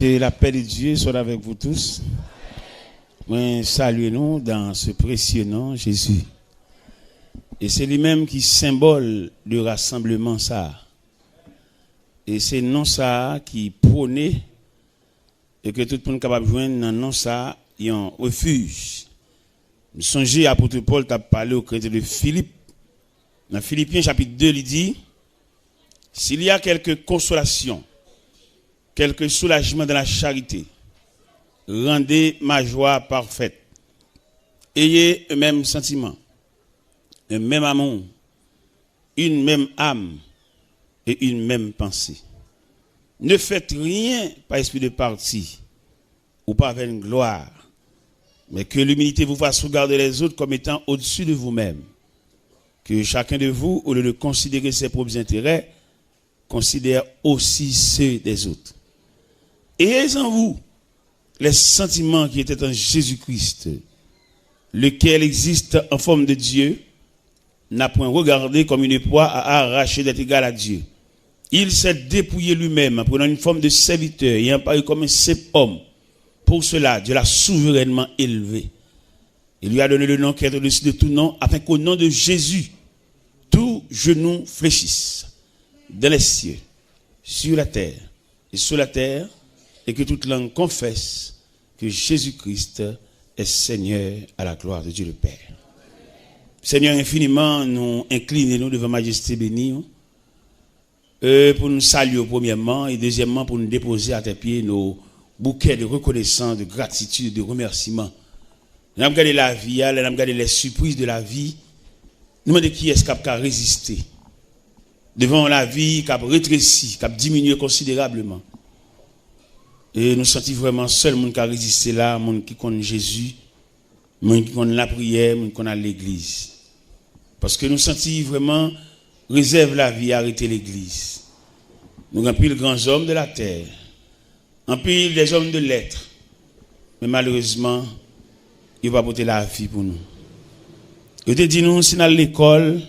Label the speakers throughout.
Speaker 1: Que la paix de Dieu soit avec vous tous. Saluez-nous dans ce précieux nom, Jésus. Et c'est lui-même qui symbole du rassemblement ça. Et c'est non ça qui prône et que tout le monde est capable de joindre dans non ça, il y a un refuge. Nous songez à l'apôtre Paul t'a parlé au chrétien de Philippe. Dans Philippiens chapitre 2, il dit, s'il y a quelque consolation, quelque soulagement dans la charité, rendez ma joie parfaite. Ayez un même sentiment, un même amour, une même âme et une même pensée. Ne faites rien par esprit de parti ou par vaine gloire, mais que l'humilité vous fasse regarder les autres comme étant au-dessus de vous-même. Que chacun de vous, au lieu de considérer ses propres intérêts, considère aussi ceux des autres. Ayez en vous les sentiments qui étaient en Jésus-Christ, lequel existe en forme de Dieu, n'a point regardé comme une proie à arracher d'être égal à Dieu. Il s'est dépouillé lui-même en prenant une forme de serviteur et en parut comme un simple homme. Pour cela, Dieu l'a souverainement élevé. Il lui a donné le nom qui est au-dessus de tout nom, afin qu'au nom de Jésus, tout genou fléchisse dans les cieux, sur la terre et sous la terre, et que toute langue confesse que Jésus-Christ est Seigneur à la gloire de Dieu le Père. Seigneur, infiniment, nous inclinons devant Majesté bénie, pour nous saluer premièrement, et deuxièmement pour nous déposer à tes pieds nos bouquets de reconnaissance, de gratitude, de remerciement. Nous avons regardé la vie, nous avons regardé les surprises de la vie. Nous demandons qui est-ce qui a résisté devant la vie qui a rétréci, qui a diminué considérablement. Et nous sentons vraiment seul monde qui a résisté là, monde qui connaît Jésus, monde qui connaît la prière, monde qui connaît l'église. Parce que nous sentons vraiment réserve la vie, arrêter l'église. Nous avons pile grands hommes de la terre, en pile des hommes de lettres. Mais malheureusement, il va porter la vie pour nous. Il te dit nous, si dans l'école,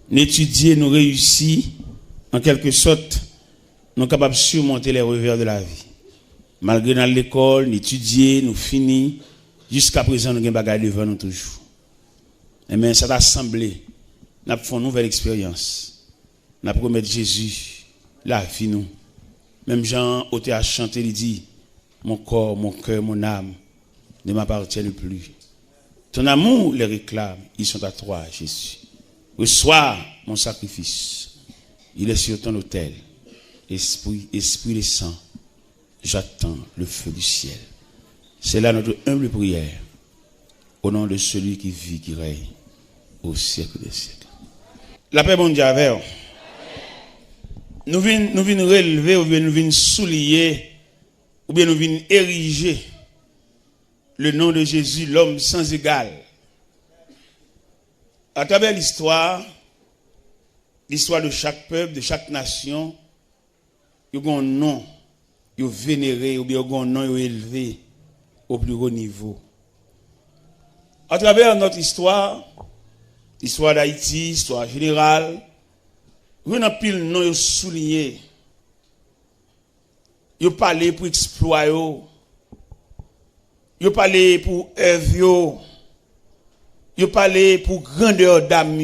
Speaker 1: nous étudions, nous réussissons, en quelque sorte, nous sommes capables de surmonter les revers de la vie. Malgré dans l'école, nous étudions, nous finissons, jusqu'à présent, nous avons des bagages devant nous toujours. Mais cette assemblée, nous avons fait une nouvelle expérience. Nous avons promis Jésus, la vie nous. Même Jean, au théâtre chanté, il dit, mon corps, mon cœur, mon âme ne m'appartiennent plus. Ton amour les réclame, ils sont à toi, Jésus. Reçois mon sacrifice. Il est sur ton autel. Esprit et sang. J'attends le feu du ciel. C'est là notre humble prière. Au nom de celui qui vit, qui règne au siècle des siècles. La paix mondiale avec vous. Nous venons relever, ou bien nous venons souligner, ou bien nous venons ériger le nom de Jésus, l'homme sans égal. À travers l'histoire de chaque peuple, de chaque nation, il y a un nom. Ils vénéré ou bien un nom élevé au plus haut niveau. À travers notre histoire, l'histoire d'Haïti, histoire générale, nous avons pile de noms soulignés. Ils parlé pour exploit, ils parlé pour œuvre, ils parlé pour grandeur d'âme,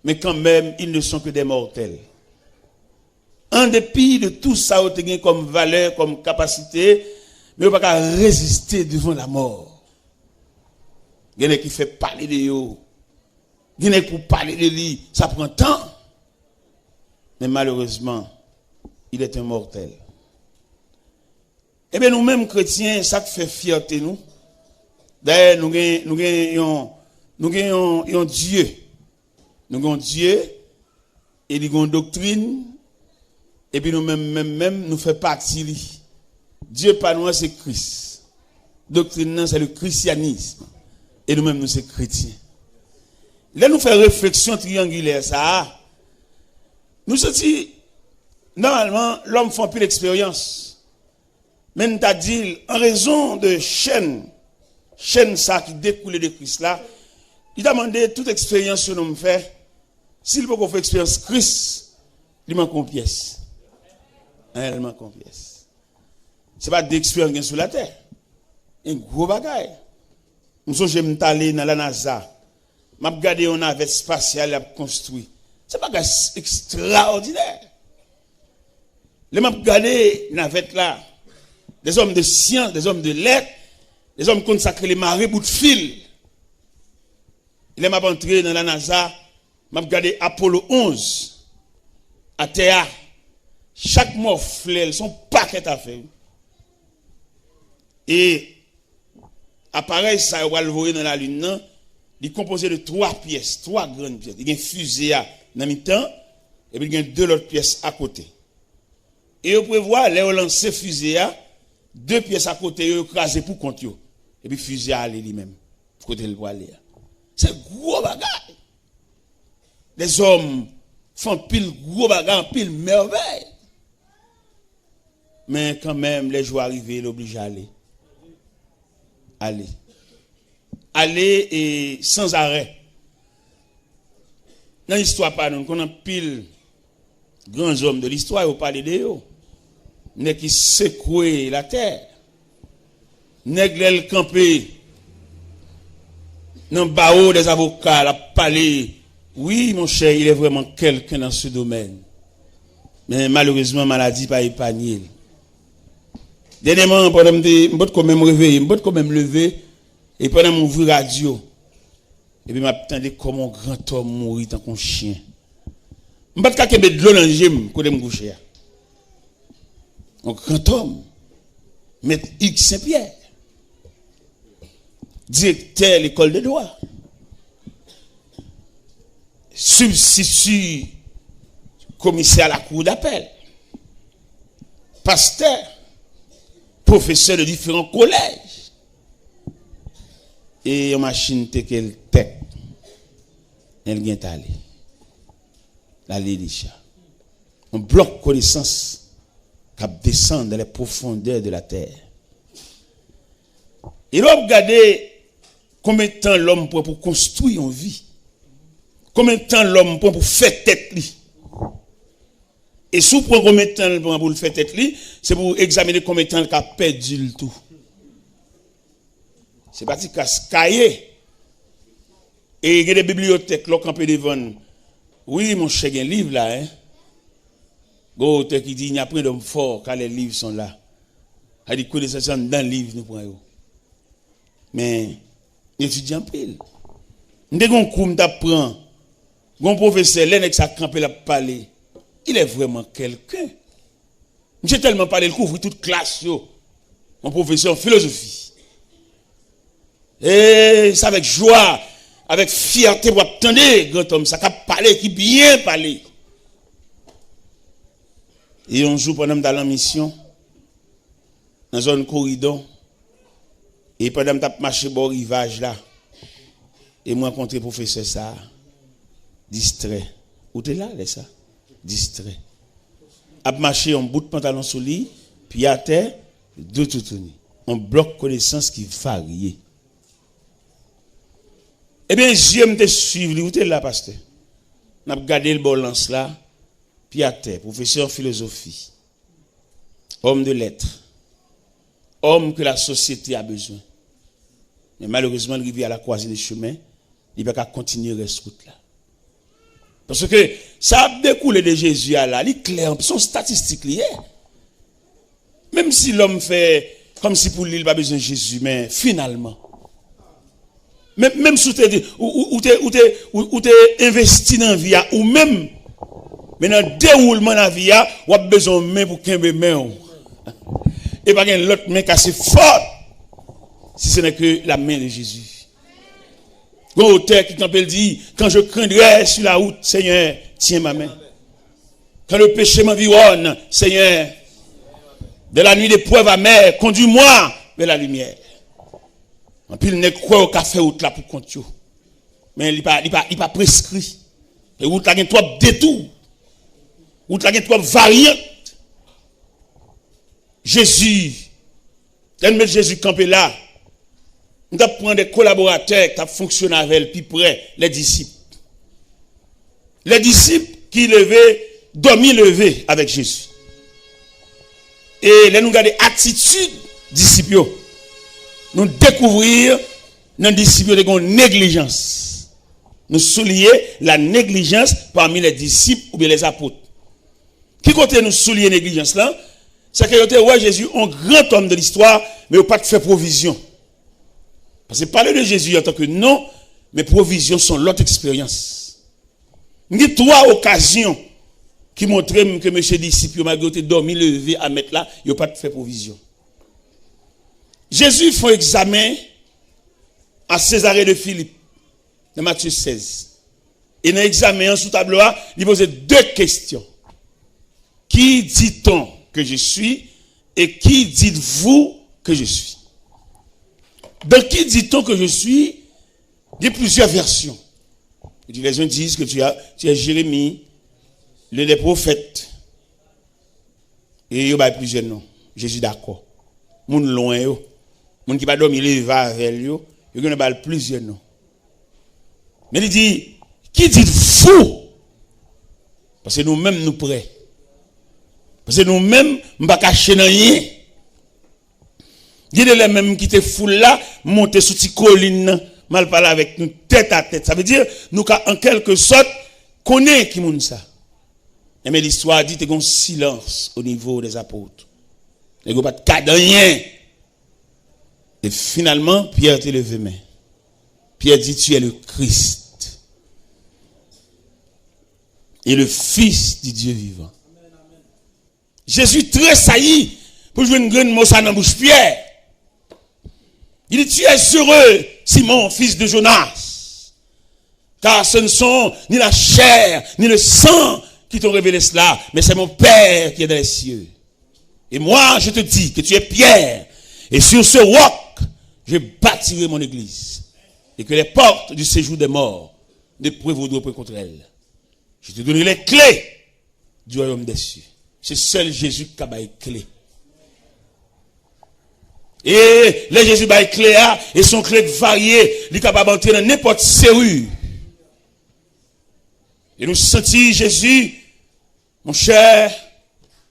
Speaker 1: mais quand même, ils ne sont que des mortels. En dépit de tout ça, vous avez comme valeur, comme capacité, mais vous ne pouvez pas résister devant la mort. Il y en a qui fait parler de vous. Il y en a qui pour parler de lui, ça prend temps. Mais malheureusement, il est un mortel. Eh bien, nous-mêmes chrétiens, ça fait fierté nous. D'ailleurs, nous avons Dieu. Nous avons Dieu et nous avons une doctrine. Et puis nous-mêmes, nous faisons partie. Dieu par nous, c'est Christ. Doctrine, c'est le christianisme. Et nous-mêmes, nous sommes chrétiens. Là, nous faisons réflexion triangulaire, ça. Nous sommes dit, normalement, l'homme fait plus d'expérience. Mais nous avons dit, en raison de chaîne ça qui découle de Christ là, il a demandé toute expérience que nous fait. S'il peut faire expérience Christ, il manque une pièce. Elle manque une pièce. C'est pas d'expérience sur la terre. Un gros bagage. M'songe m't'aller dans la NASA. M'a regardé une navette spatiale a construit. C'est pas extraordinaire. Les m'a regardé navette là. Des hommes de science, des hommes de lettres, des hommes consacrés les marées bout de fil. Il m'a entré dans la NASA, m'a regardé Apollo 11 à terre. Chaque morphlet, son paquet à faire. Et appareil ça va le voir dans la lune non, il est composé de 3 pièces, 3 grandes pièces. Il y a une fusée à dans mi-temps et puis il y a 2 autres pièces à côté. Et vous pouvez voir les lancer fusée à 2 pièces à côté écrasé pour compte yo. Et puis fusée à aller lui-même côté le aller. C'est gros bagage. Les hommes font pile gros bagage, pile merveille. Mais quand même les jours arrivés, il oblige à aller. Aller et sans arrêt. Dans l'histoire, pardon, qu'on a pile grands hommes de l'histoire, vous parlez de eux. Nèg qui secoué la terre. Nèg l'el campé. Dans bao des avocats, la parler. Oui, mon cher, il est vraiment quelqu'un dans ce domaine. Mais malheureusement, maladie pas épargné. Dernièrement, pendant que je quand même réveillé, je quand même levé, et pendant mon ouvrir radio, et puis m'attendais comme un grand homme mourir tant qu'un chien. Je ne peux pas mettre de l'eau dans le gym pour me coucher. Un grand homme, maître X Saint-Pierre, directeur de l'école de droit, substitut commissaire à la cour d'appel, pasteur, professeur de différents collèges. Et une machine qu'elle tête, elle vient aller. La Lélisha. On bloque connaissance qui descend dans les profondeurs de la terre. Et l'homme regarder combien de temps l'homme prend pour construire une vie. Combien de temps l'homme prend pour faire tête lui. Et si vous prenez combien de temps pour le faire tête lui, c'est pour examiner combien de temps il a perdu le tout. C'est parti casse cahier. Et il y a des bibliothèques là campé devant. Oui, mon cher, il y a un livre là hein. Auteur qui dit il n'y a pas d'homme fort car les livres sont là. Il dit connaissance dans le livre nous prenons. Mais étudiant pile. Ndé gon cours m'apprend. Gon professeur l'en ça camper la parler. Il est vraiment quelqu'un. J'ai tellement parlé, il couvre toute classe, mon professeur en philosophie. Et c'est avec joie, avec fierté pour attendre, grand homme, ça qui parlé, qui bien parlé. Et un jour, pendant dans la mission, dans zone corridor, et pendant que je marché au rivage là, et moi rencontré le professeur ça, distrait. Où t'es là, ça? Distrait. A marché en bout de pantalon sous lit, puis à terre, deux toutounis. On bloque connaissance qui varie. Eh bien, j'aime te suivre, où t'es là, pasteur? On a regardé le balance là, puis à terre, professeur en philosophie, homme de lettres, homme que la société a besoin. Mais malheureusement, il arrive à la croisée des chemins, il ne va pas continuer cette route là. Parce que ça a découlé de Jésus là, il est clair, son statistique lié. Même si l'homme fait comme si pour lui il n'a pas besoin de Jésus, mais finalement, même si tu es investi dans la vie, ou même, mais dans le déroulement de la vie, tu as besoin de main pour qu'un main. Et pas l'autre main cassée fort, si ce n'est que la main de Jésus. L'auteur qui quand elle dit, quand je craindrai sur la route, Seigneur, tiens ma main. Quand le péché m'environne, Seigneur, de la nuit d'épreuve amère, conduis-moi vers la lumière. En plus, il n'est quoi au café route là pour compter. Mais il n'est pas prescrit. Et route là, il y a trois détours. Route là, il y a trois variantes. Jésus, Jésus campé là. Nous avons pris des collaborateurs qui ont fonctionné avec eux, puis près, les disciples. Les disciples qui levaient, dormi levé avec Jésus. Et là nous regarder attitude disciples. Nous découvrir dans disciples de une négligence. Nous souligner la négligence parmi les disciples ou bien les apôtres. Qui côté nous souligner négligence là? C'est que ouais Jésus un grand homme de l'histoire mais il n'a pas fait provision. Parce que parler de Jésus en tant que non, mais provisions sont l'autre expérience. Il y a 3 occasions qui montrent que M. disciple malgré dormi levé à mettre là, il n'a pas fait provision. Jésus fait examen à Césarée de Philippe, dans Matthieu 16. Et dans l'examen sous tableau, il pose 2 questions. Qui dit-on que je suis et qui dites-vous que je suis? Dans qui dit-on que je suis? Il y a plusieurs versions. Les gens disent que tu es Jérémie, le des prophètes. Et il y a plusieurs noms. Je suis d'accord. Moun loin yo. Moun qui pas dormir il va avec yo, il y a plusieurs noms. Mais il dit qui dites-vous? Parce que nous-mêmes nous prêts. Parce que nous-mêmes nous pas cacher rien. Il y a les mêmes qui étaient fou là, monter sur cette colline, mal parler avec nous tête à tête. Ça veut dire nous en quelque sorte connaît qui moun ça. Mais l'histoire dit qu'il y a un silence au niveau des apôtres. Il n'y a pas de cas de rien. Et finalement, Pierre te levé main. Pierre dit tu es le Christ. Et le Fils du Dieu vivant. Jésus tressaillit pour jouer une grande mot dans la bouche Pierre. Il dit tu es heureux, Simon, fils de Jonas. Car ce ne sont ni la chair, ni le sang qui t'ont révélé cela, mais c'est mon Père qui est dans les cieux. Et moi, je te dis que tu es Pierre, et sur ce roc, je bâtirai mon église, et que les portes du séjour des morts ne prévaudront pas contre elle. Je te donnerai les clés du royaume des cieux. C'est seul Jésus qui a les clés. Et les Jésus a les clés, et son clé variées, il est capable d'entrer dans n'importe serrure. Et nous sentons Jésus, mon cher,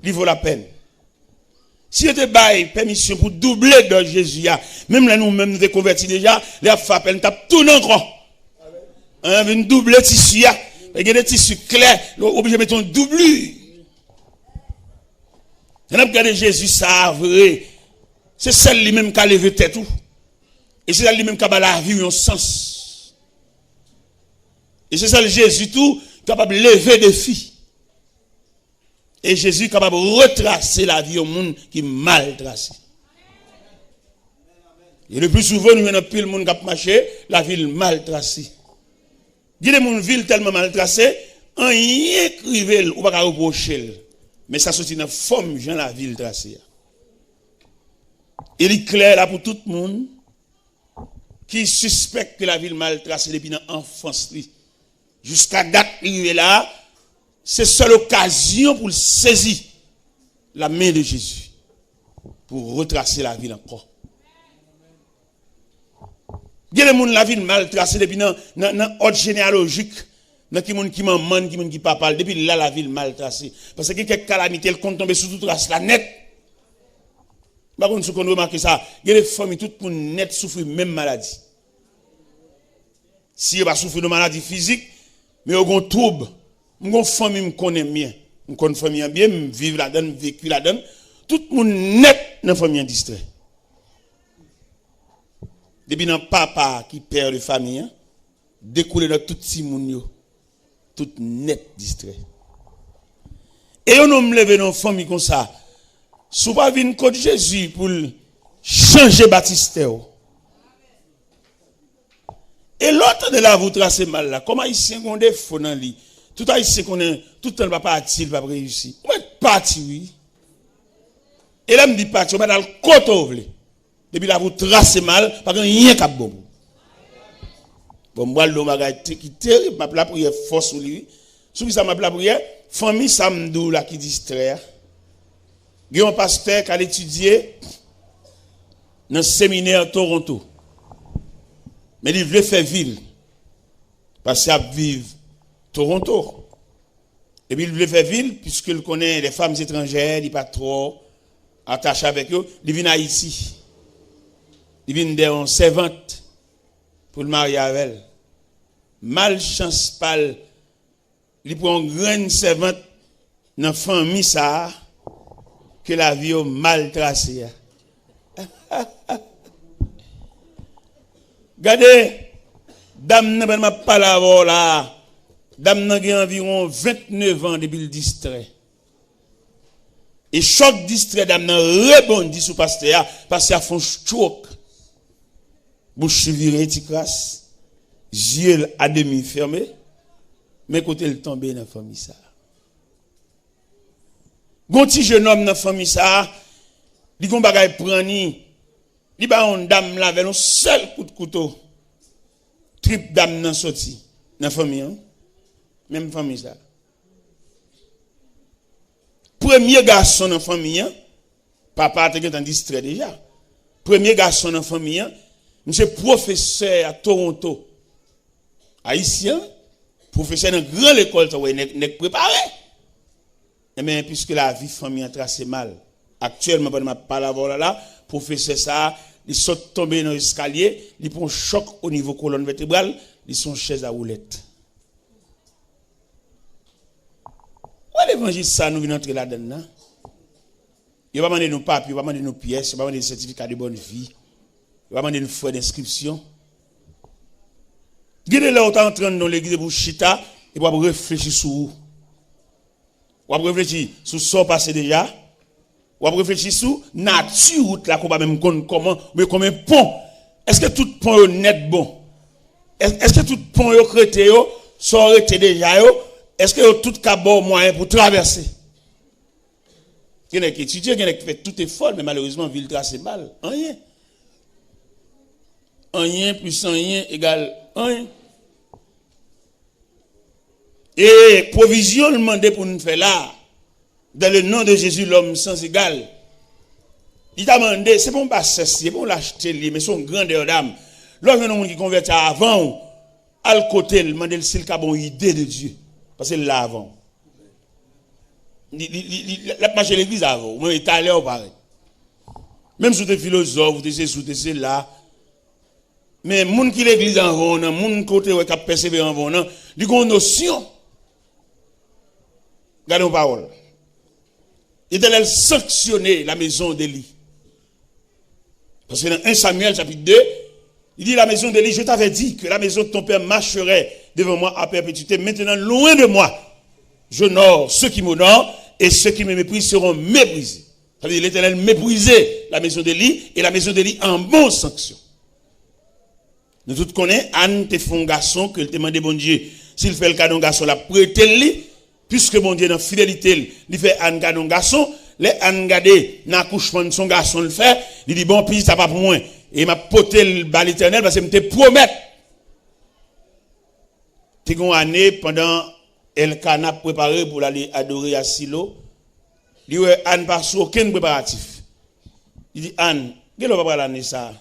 Speaker 1: il vaut la peine. Si tu as permission pour doubler de Jésus, même là nous-mêmes nous convertis déjà, les femmes, nous tapent tout encore. Une double tissu, il y a des tissus clairs, obligé de mettre un doublure. Et là, regardez Jésus, ça vrai. C'est celle lui-même qui a levé tête tout. Et c'est celle lui-même qui a la vie un sens. Et c'est celle Jésus tout capable de lever des filles. Et Jésus est capable de retracer la vie au monde qui est mal tracé. Et le plus souvent, nous avons pile monde qui a marché, la ville mal tracée. Il y a des villes tellement mal tracées, on y écrivait, ou pas reprocher. Mais ça sortit dans la forme de la ville tracée. Il est clair là pour tout le monde qui suspecte que la ville mal tracée depuis l'enfance. Jusqu'à date, il est là. C'est seule occasion pour saisir la main de Jésus. Pour retracer la ville encore. Il y a des gens la ville mal tracée depuis dans l'ordre généalogique. Dans qui monde qui maman, qui monde qui papa. Depuis là, la ville mal tracée. Parce que quelques calamités, elles comptent tomber sous toute trace, la net. Par contre, si on remarque ça, il y a des familles, tout le monde net souffre même maladie. Si on va souffrir de maladie physique, mais on a un trouble. Mon famille me connaît bien. Je connais famille bien, je vis là-dedans, je vécu là-dedans. Tout le monde net dans la famille distrait. Depuis dans papa qui perd de famille, découle dans tout petit monde, tout net distrait. Et on me lever dans une famille comme ça. Si vous ne venez pas contre Jésus pour changer Baptiste. Et l'autre de là, vous tracez mal là. Comment Haïtien qu'on défaut dans lui? Tout Haïtien qu'on est, tout le temps, va partir, il va réussir. Vous êtes parti, oui. Et là, me dit parti, on va dans le côté. Depuis là, vous tracez mal, parce qu'il n'y a rien qu'à bon. Bon, moi, l'homme a été terrible, ma prière force sur lui. Sous ça, ma prière, famille Samdou là qui distrait. Il y a un pasteur qui a étudié dans le séminaire Toronto. Mais il voulait faire ville. Parce qu'il vit Toronto. Et puis il voulait faire ville, puisqu'il connaît les femmes étrangères, il n'est pas trop. attaché avec eux, il vient à Haïti. Il vient de servante pour le marier avec elle. Malchance pal, il prend une grande servante dans la famille ça que la vie est mal tracée. Regardez, dame n'a pas parlé là. Dame n'a environ 29 ans depuis le distrait. Et choc distrait dame n'a rebondi sous pasteur parce qu'il a fait un choc. Bouche virée, ti crasse. Yeux à demi fermé. Mais côté le tombé dans la famille ça. Gon ti jeune homme dans la famille ça, li gon bagay prani. Li ba on dame là avec un seul coup de couteau. Trip dame nan sorti dans la famille hein? Même famille ça. Premier garçon dans la famille hein? Papa était en distrait déjà. Premier garçon dans la famille hein? Monsieur professeur à Toronto. Haïtien, professeur dans grande école ça n'est préparé. Mais puisque la vie famille a tracé mal. Actuellement pendant ma parole là, professeur ça, il saute tomber dans l'escalier, il prend un choc au niveau colonne vertébrale, il sont chaise à roulette. Ouais l'évangile ça nous vient entrer là-dedans. Il va demander nos papiers, il va demander nos pièces, il va demander des certificats de bonne vie. Il va demander une feuille d'inscription. Guidez là où tu es en train dans l'église pour chita et pour réfléchir sur où. Ou réfléchir sur ce qui passé déjà. Ou réfléchir sur la nature là qu'on va même connaître comment, mais comme un pont. Est-ce que tout pont est net bon? Est-ce que tout pont est créé sont arrêtés déjà? Est-ce que tout cas bon moyen pour traverser? Il y a qui étudie, il y a qui fait tout effort, mais malheureusement, ville tracée mal. Rien. Rien plus rien égale rien. Et provision demandé pour nous faire là, dans le nom de Jésus, l'homme sans égal. Il t'a demandé, c'est bon pas c'est bon l'acheter, mais son grandeur d'âme. Lorsque nous qui convertit avant, à le côté, il demande s'il a une idée de Dieu. Parce que là avant. Il a marché l'église avant, mais il est allé au pareil. Même si tu es philosophe, tu es là. Mais les gens qui l'église en vont, les gens qui ont persévéré en vont, ils ont une notion. Regardez nos paroles. Il a sanctionné la maison d'Élie. Parce que dans 1 Samuel chapitre 2, il dit la maison d'Élie, je t'avais dit que la maison de ton père marcherait devant moi à perpétuité. Maintenant, loin de moi, j'honore ceux qui m'honorent et ceux qui me méprisent seront méprisés. Ça veut dire l'Éternel méprisait la maison d'Élie et la maison d'Élie en bonne sanction. Nous tous connaissons, Anne te fait un garçon que te demande bon Dieu. S'il fait le cadeau garçon, la prêtez-lui, puisque bon Dieu dans fidélité, il fait Anne cadeau garçon, les Anne gardé dans l'accouchement de son garçon le fait, il dit bon puis ça pas pour moi et m'a poté le bal éternel parce que me te promettre. T'es une année pendant Elkana préparé pour aller adorer à Silo. Il dit Anne pas sous aucun préparatif. Il dit Anne, quel va pas l'année ça?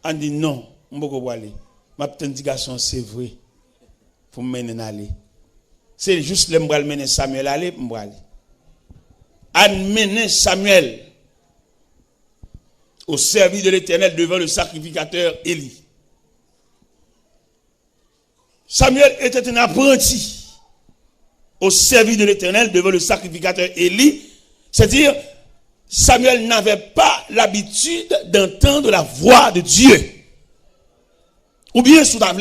Speaker 1: Anne dit non. Je ne peux pas aller. Ma petite garçon, c'est vrai. Pour me mener aller. C'est juste le m'bral mener Samuel aller, m'bral. Amener Samuel au service de l'Éternel devant le sacrificateur Élie. Samuel était un apprenti au service de l'Éternel devant le sacrificateur Élie. C'est-à-dire, Samuel n'avait pas l'habitude d'entendre la voix de Dieu. Ou bien, sous la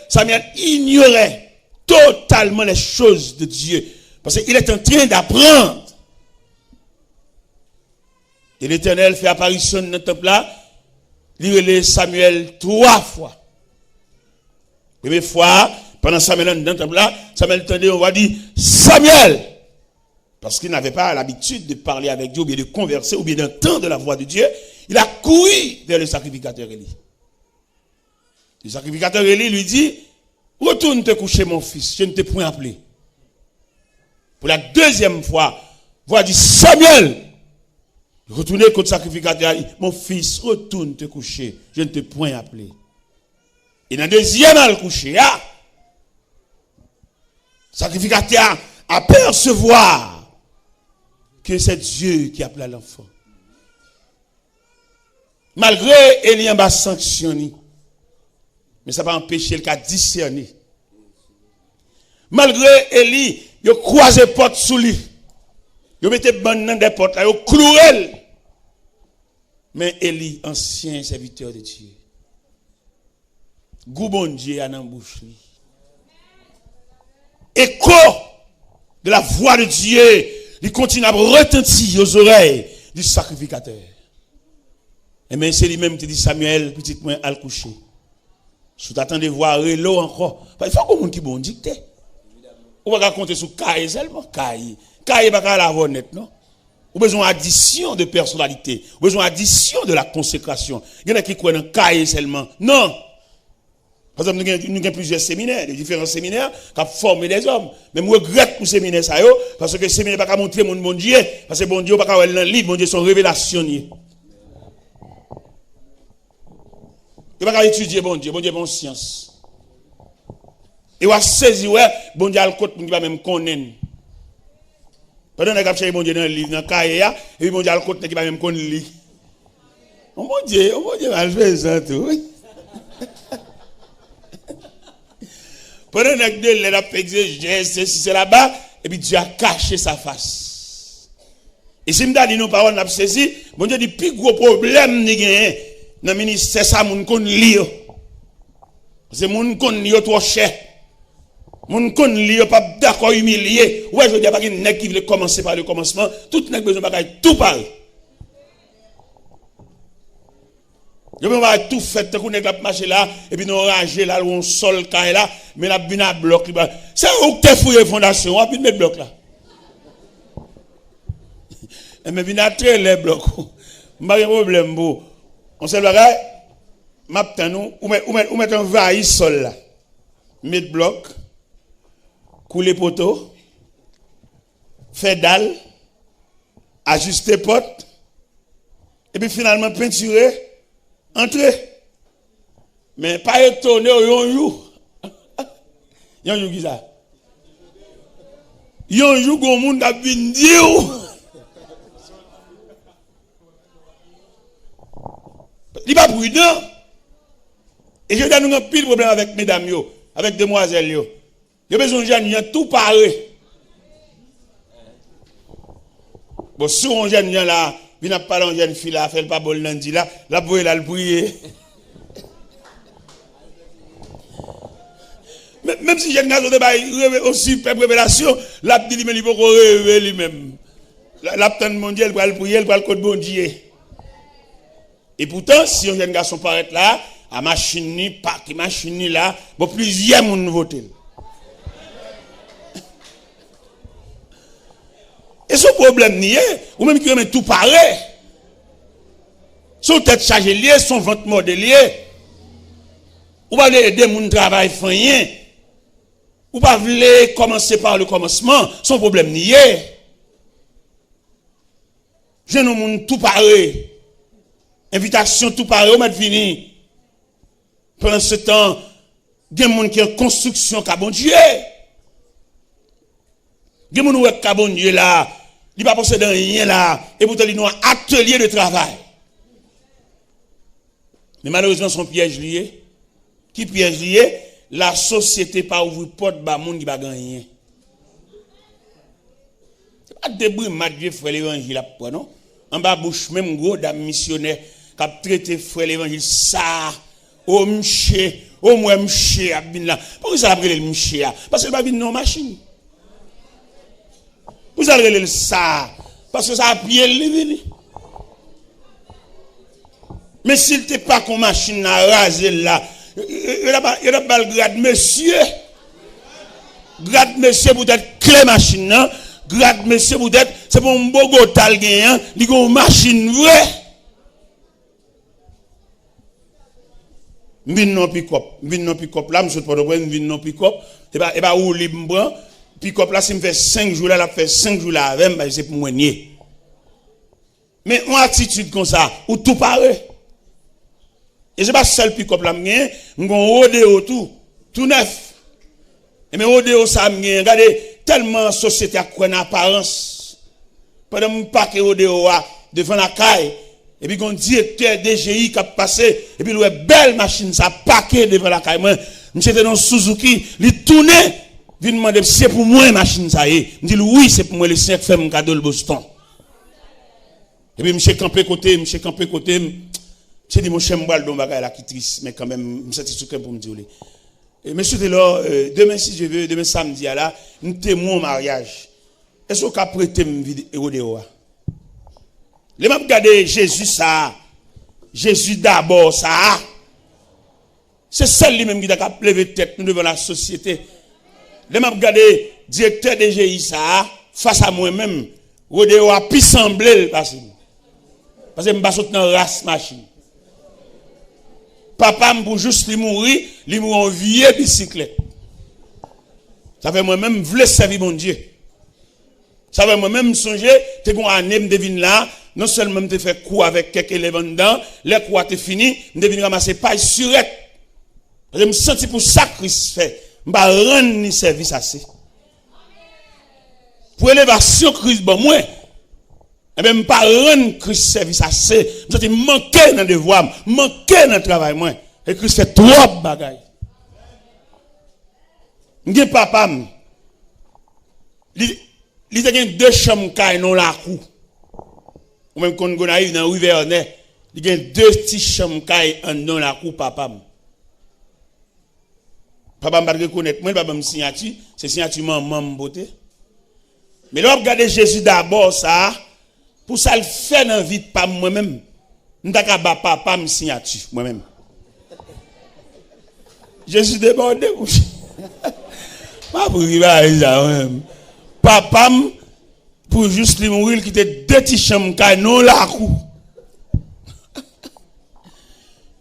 Speaker 1: Samuel ignorait totalement les choses de Dieu. Parce qu'il est en train d'apprendre. Et l'Éternel fait apparition dans le temple là. Il relève Samuel 3 fois. Première fois, pendant Samuel dans le temple là, Samuel entendait, on va dire Samuel. Parce qu'il n'avait pas l'habitude de parler avec Dieu, ou bien de converser, ou bien d'entendre la voix de Dieu. Il a couru vers le sacrificateur Élie. Le sacrificateur Élie lui dit, retourne te coucher mon fils, je ne t'ai point appelé. Pour la deuxième fois, voix dit Samuel. Retournez contre le sacrificateur, mon fils, retourne te coucher, je ne t'ai point appelé. Et dans le deuxième à le coucher, le sacrificateur apercevoir que c'est Dieu qui appelle l'enfant. Malgré Eli en bas sanctionné, mais ça va empêcher le cas discerner. Malgré Eli, il a croisé porte sous lui. Il mettait bonne dans des portes, il a cloué. Mais Eli, ancien serviteur de Dieu, goût bon Dieu a dans bouche lui. Écho de la voix de Dieu, il continue à retentir aux oreilles du sacrificateur. Et bien c'est lui-même qui dit Samuel, petit moins à le coucher. Si tu attends de voir l'eau encore, il faut qu'on qui bon dicté. On va compter sur Kaye seulement. Kaye va pas la voir net, non? Ou besoin d'addition de personnalité, ou besoin d'addition de la consécration. Il y en a qui croient dans Kaye seulement. Non. Par exemple, nous avons plusieurs séminaires, des différents séminaires qui ont formé des hommes. Mais je regrette pour ces séminaires, parce que ces séminaires ne peuvent pas montrer mon bon Dieu, parce que bon Dieu ne peut pas voir dans le livre, bon Dieu sont révélationniers. Il ne peut pas étudier bon Dieu bon science. Et on va saisir, bon Dieu a le côté pour ne pas même connaître. Pendant que vous cherchez bon Dieu dans le livre, dans le cahier, et puis bon Dieu a le côté qui ne va même connaître. Oh mon Dieu, mal fait ça tout. Pendant que Dieu a fait exégèse, c'est là-bas, et puis Dieu a caché sa face. Et si je dis nos paroles, on a saisi, bon Dieu dit, plus gros problème, dans le ministère, ça, mon kon li yo. C'est mon kon li yo trop cher. Mon kon li yo pas d'accord humilié. Ouais, je dis pas qu'il n'est qui veut commencer par le commencement. Tout n'est besoin de tout parler. Je vais tout faire, tout n'est pas marcher là, et puis nous ranger là, on sol quand là, mais la bina bloc. C'est où que tu fouilles fondation, on peut mettre bloc là. Mais bina très les blocs. Pas de problème, bon. On se bagaille, m'attend nous, ou mettre un vaille sol là. Mettre bloc, couler poteau, faire dalle, ajuster porte, et puis finalement peinturer, entrer. Mais pas étonné, yon qui ça? Yon gon moun ka vin dire. Il n'est pas prudent. Et je donne un pile problème avec mesdames, avec demoiselles. Il y a besoin de gens qui tout paré. Bon, si on jeune là, il n'a pas de jeune fille là, fait pas bon lundi là, la bouille là, le briller. Même si jeune garçon de aussi peuple révélation, la dit lui-même, il faut rêver lui-même. L'aptan mondial pour le prier, pour le code bon Dieu. Et pourtant, si un jeune garçon paraît là, à machine, pas qui machine là, bon, plusieurs moun votent. Et ce problème n'y est, ou même qui remet tout pareil. Son tête chargée liée, son ventre modélié. Ou pas aider moun travail rien. Ou pas voulez commencer par le commencement, son problème n'y est. Jeune moun tout pareil. Invitation tout pareil, on m'a fini. Pendant ce temps, il y a des gens qui ont construction à bon Dieu. Il y a des gens qui ont bon Dieu là. Il ne va pas posséder rien là. Et pourtant, ils ont un atelier de travail. Mais malheureusement, son piège lié. Qui piège lié? La société pas ouvrir porte ba moun qui va gagner. C'est pas débris Dieu frère l'évangile après non. En bas bouche même gros dame missionnaire qui a traité frère l'évangile ça au m'ché au moi m'ché abin là. Pourquoi ça l'appelle le m'ché? Parce que il va venir non machine. Vous allez le ça parce que ça a pied le venu. Mais s'il n'était pas qu'on machine à raser là, il a pas le grade monsieur. Grade monsieur pour être clé machine, non? Grade monsieur pour être, c'est pour un beau gotal gagnant, il y a une machine vraie. Vin non pick-up, là, monsieur pas de problème, vin non pick-up, et bah où libre, pick-up là, si me fait 5 jours là, la fait 5 jours là avec, bah c'est pour moi nier. Mais une attitude comme ça, où tout paraît. Et c'est pas seul pick-up là, m'gain, m'gon rodéo tout neuf. Et mais rodéo ça m'gain, regardez, tellement société a quoi en apparence. Pendant mon paquet rodéo devant la caille, Et puis, un directeur DGI qui a passé, et puis, il a une belle machine, ça paquet devant la caille. Monsieur était dans Suzuki, il tournait, il demandait, c'est pour moi, machine, ça y est. Il dit, oui, c'est pour moi, les 5 femmes, cadeau le Boston. Et puis, monsieur campé côté, monsieur dit, mon chien m'bal don bagay la qui triste, mais quand même, je suis souquin pour me dire. Et monsieur de là, demain, si je veux, demain samedi, là, nous témoin au mariage. Est-ce qu'on a prêté me vidéo de là? Les m'a regardé Jésus ça. Jésus d'abord ça. C'est celle lui même qui a levé tête nous devant la société. Les m'a regardé directeur de GI ça face à moi-même. Rodéo a pi semblé parce que me passe dans race machine. Papa pour juste lui mourir en vieille bicyclette. Ça fait moi-même voulais servir mon Dieu. Ça fait moi-même songer, t'es gon année me devine là, non seulement me fait coup avec quelques éléments dedans, les coups te fini, me devine ramasser paille surette. Je me senti pour ça Christ fait, m'pa rendre ni service assez. Pour élévation Christ bon moi, et bien m'pa rendre Christ service assez, me senti manquer dans devoir, manquer dans travail moi, et Christ fait trop bagaille. M'gen papa il y a 2 chambres qui non la cour. Ou même quand on arrive dans Rivernet, il y a 2 petites chambres qui non la cour papa. Papa m'a reconnaître moi papa me signature, c'est signature maman beauté. Mais là regarder Jésus d'abord ça pour ça le faire dans vie pas moi-même. M'ta ba papa me signature moi-même. Jésus débordé couche. Pas pour arriver à ça même. Papa, pour juste lui mourir, qui était 2 petites chambres, non la cour.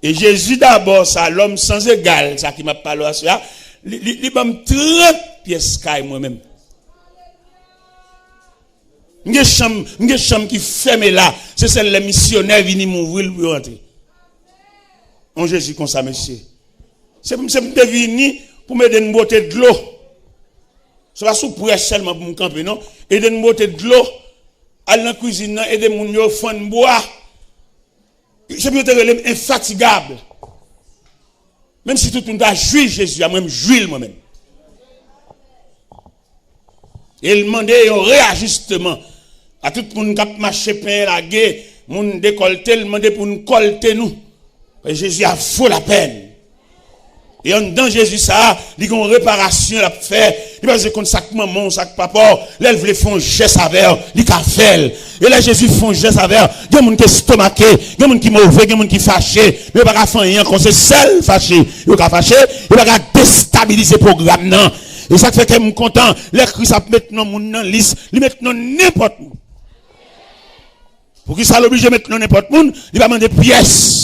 Speaker 1: Et Jésus d'abord, ça, l'homme sans égal, ça qui m'a parlé à ça, il m'a 30 pièces moi-même. Une chambre qui ferme là, c'est celle les missionnaires viennent mourir pour rentrer. On Jésus comme ça, monsieur. C'est pour venir pour me donner une beauté de l'eau. Ce n'est pas sous presse seulement pour me camper, non? Et de nous botter de l'eau, aller dans la cuisine, et de nous faire boire. C'est pour être infatigable. Même si tout le monde a joué Jésus, a même joué moi-même. Et il demandait un réajustement à tout le monde qui a marché, pain, la guerre, moun décolleté, il demandait pour nous colter nous. Et Jésus a fou la peine. Et en dans Jésus, ça, il y a une réparation à faire. Il va se dire sac maman, sac papa, là, il voulait faire un geste avec, il a fait. Et là, Jésus fait un geste avec. Il y a des gens qui sont stomaqués, il y a des gens qui sont mauvais, il y a des gens qui sont fâchés. Mais il n'y a pas de faire rien, quand c'est seul fâché. Il n'y a pas fâché, il n'y a pas de déstabiliser le programme, non. Et ça fait que je suis content. Les Christ a maintenant mon nom liste, il met n'importe où. Pour qui ça l'oblige de mettre n'importe où, il va demander pièces.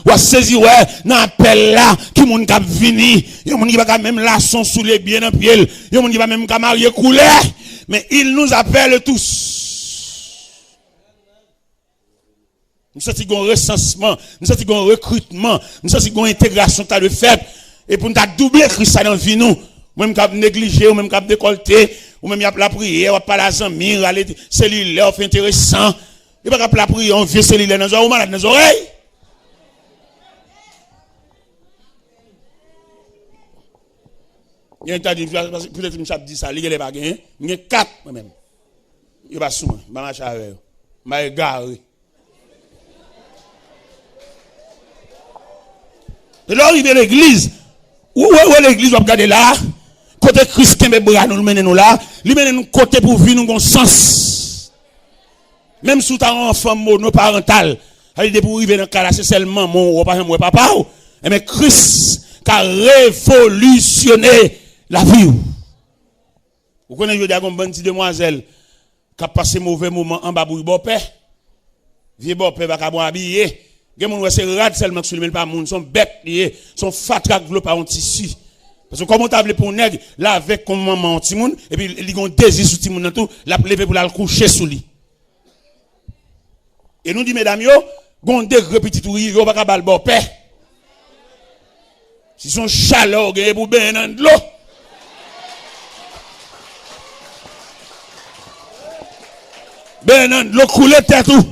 Speaker 1: Ou à saisir, ouais, dans l'appel là, qui moun kap vini, yon moun qui va même laçon sous les biens dans pied, yon moun qui va même marier couler, mais il nous appelle tous. Nous sommes un recensement, nous sommes un recrutement, nous sommes une intégration t'as de fait, et pour nous doubler Christ dans vie nous, même kap négliger, ou même kap décolleter, ou même y a la prière, ou pas la zamir, aller cellulaire, fait intéressant, et pas la prière, on vient cellulaire dans les oreilles, ou malade dans les oreilles. Il y a peut-être que je dis ça, il y a pas gagné. Il y a 4 moi-même. Il n'y a pas souvent, je marche avec eux. Je vais garer. Et là, il y a l'église. Où est l'église? On va regarder là. Côté Christ qui bras nous mène nous là. Il mène nous côté pour vivre nous sens. Même si tu as un enfant monoparental, il est pour arriver dans le cas là, c'est seulement mon papa. Mais Christ qui a révolutionné la vie. Vous connaissez, je dis à une bonne petite demoiselle qui a passé mauvais moment en bas pour bon père. Vieux bon père va pas habiller. Les gens c'est rad seulement que même pas moun sont bêtes liés, sont fatrak vlo pas un tissu. Parce que comme on t'a pour nèg, là avec comme maman petit moun et puis ils ont désir sur petit moun dans tout, la lever pour la coucher sous lit. Et nous dit mesdames yo, gon degré petit tout yo pas ka bon père. Si son chaleur gagne pour ben dans de l'eau. Ben dans de l'eau couler tête tout.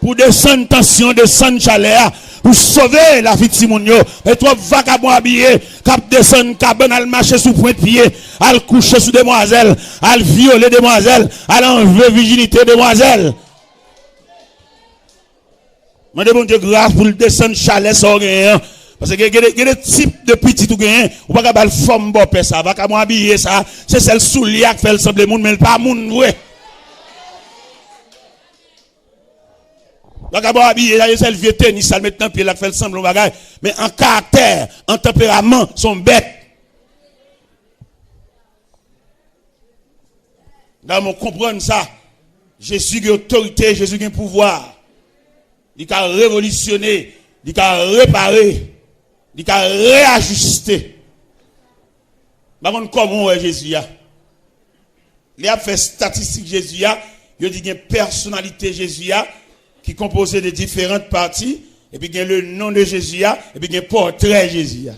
Speaker 1: pour descendre tension, descendre chaleur, pour sauver la vie de Simonio. Et toi, vagabond habillé, cap descendre, cabane, al marcher sous point de pied, al coucher sous demoiselles, al violer demoiselles, al enlever virginité demoiselles. Je demande Dieu grâce pour le descendre chaleur sans rien. Parce que il y a des types de petits tout gain, ou pas capable forme bon ça, va capable habiller ça, c'est celle soulier qui fait le semble monde mais pas monde ouais. Va capable habiller là c'est le vieux tennis ça maintenant pied là fait le semble bagage, mais en caractère, en tempérament, sont bêtes. Là on comprend ça. Jésus a autorité, Jésus a pouvoir. Il a révolutionné, il a réparé. Il a réajusté. Par contre, comment est Jésus? Il a fait statistique Jésus. Il a dit qu'il y a une personnalité Jésus qui est composée de différentes parties. Et puis il y a le nom de Jésus. Et puis il y a un portrait Jésus.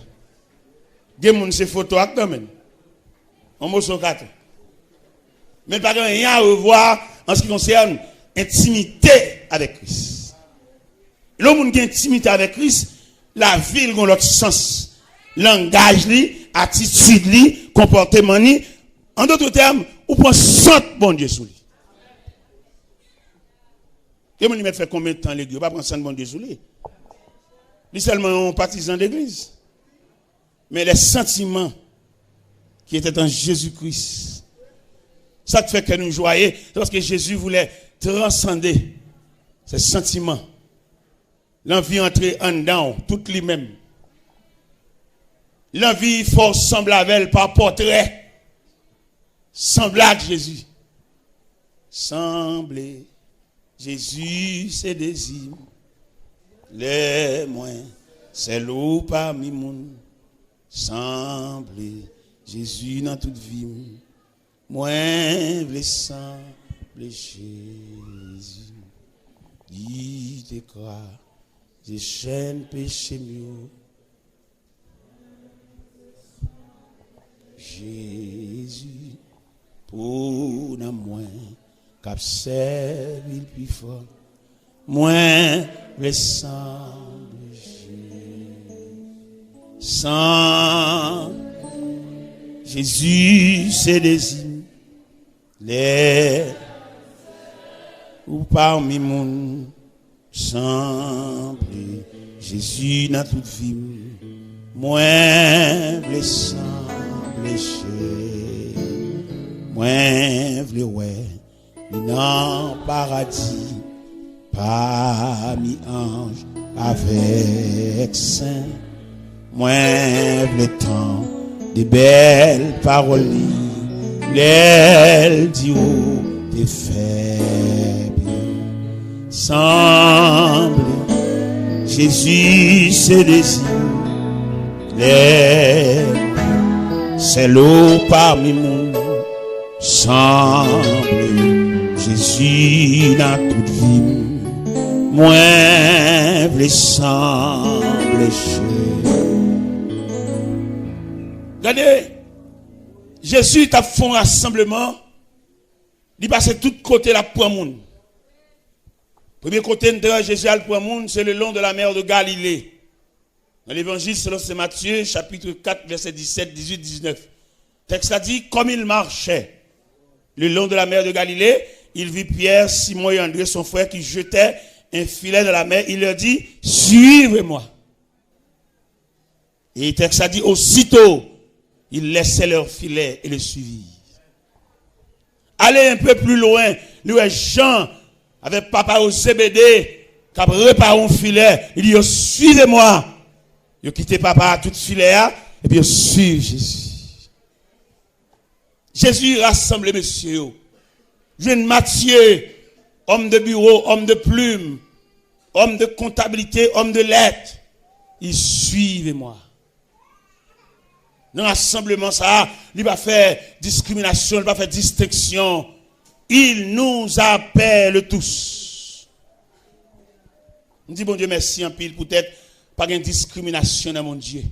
Speaker 1: Il y a des photos quand même. On m'a sur 4. Mais pas rien à revoir en ce qui concerne intimité avec Christ. L'homme qui a intimité avec Christ, la ville dans l'autre sens. Langage, attitude, comportement. En d'autres termes, ou prend centre bon Dieu sous lui. Et mon fait combien de temps l'église? Pas prendre centre bon Dieu sous lui. Il est seulement un partisan d'église. Mais les sentiments qui étaient en Jésus-Christ, ça fait que nous joyons, parce que Jésus voulait transcender ces sentiments. L'envie entrer en dedans, toute lui-même. L'envie faut sembler avec elle par portrait. Semblable Jésus. Sembler Jésus, c'est désir. Les moins, c'est l'eau parmi moun. Sembler Jésus dans toute vie. Moins, les sembler Jésus. Il te croit. Des chaînes péché mieux. Jésus, pour nous moins, cap servi le plus fort, moins le sang de Jésus. Sans Jésus, c'est désir, les ou parmi moun. Semble Jésus dans toute vie, moins le semble chez, moins le ouais, dans paradis, parmi anges avec saints, moins le temps des belles paroles, l'aile du haut des faibles. Semble Jésus se désire, c'est l'eau parmi nous. Semble Jésus dans toute vie, moins le semble chez. Regardez, Jésus t'a fait un rassemblement, il passe de tous côtés la pour monde. Premier côté de Jésus pour monde, c'est le long de la mer de Galilée. Dans l'évangile selon Saint Matthieu, chapitre 4, verset 17, 18, 19. Le texte a dit, comme il marchait le long de la mer de Galilée, il vit Pierre, Simon et André, son frère, qui jetaient un filet dans la mer. Il leur dit, suivez-moi. Et le texte a dit, aussitôt, ils laissaient leur filet et le suivirent. Allez un peu plus loin, nous, Jean, avec papa au CBD, qui a réparé un filet, il dit, suivez-moi. Il a quitté papa tout filet, et puis il suit Jésus. Jésus rassemble messieurs. Jeune Matthieu, homme de bureau, homme de plume, homme de comptabilité, homme de lettres. Il suivez-moi. Dans l'assemblement, ça, il va faire discrimination, il va faire distinction. Il nous appelle tous. On dit, bon Dieu, merci en pile, peut-être pas de discrimination dans mon Dieu.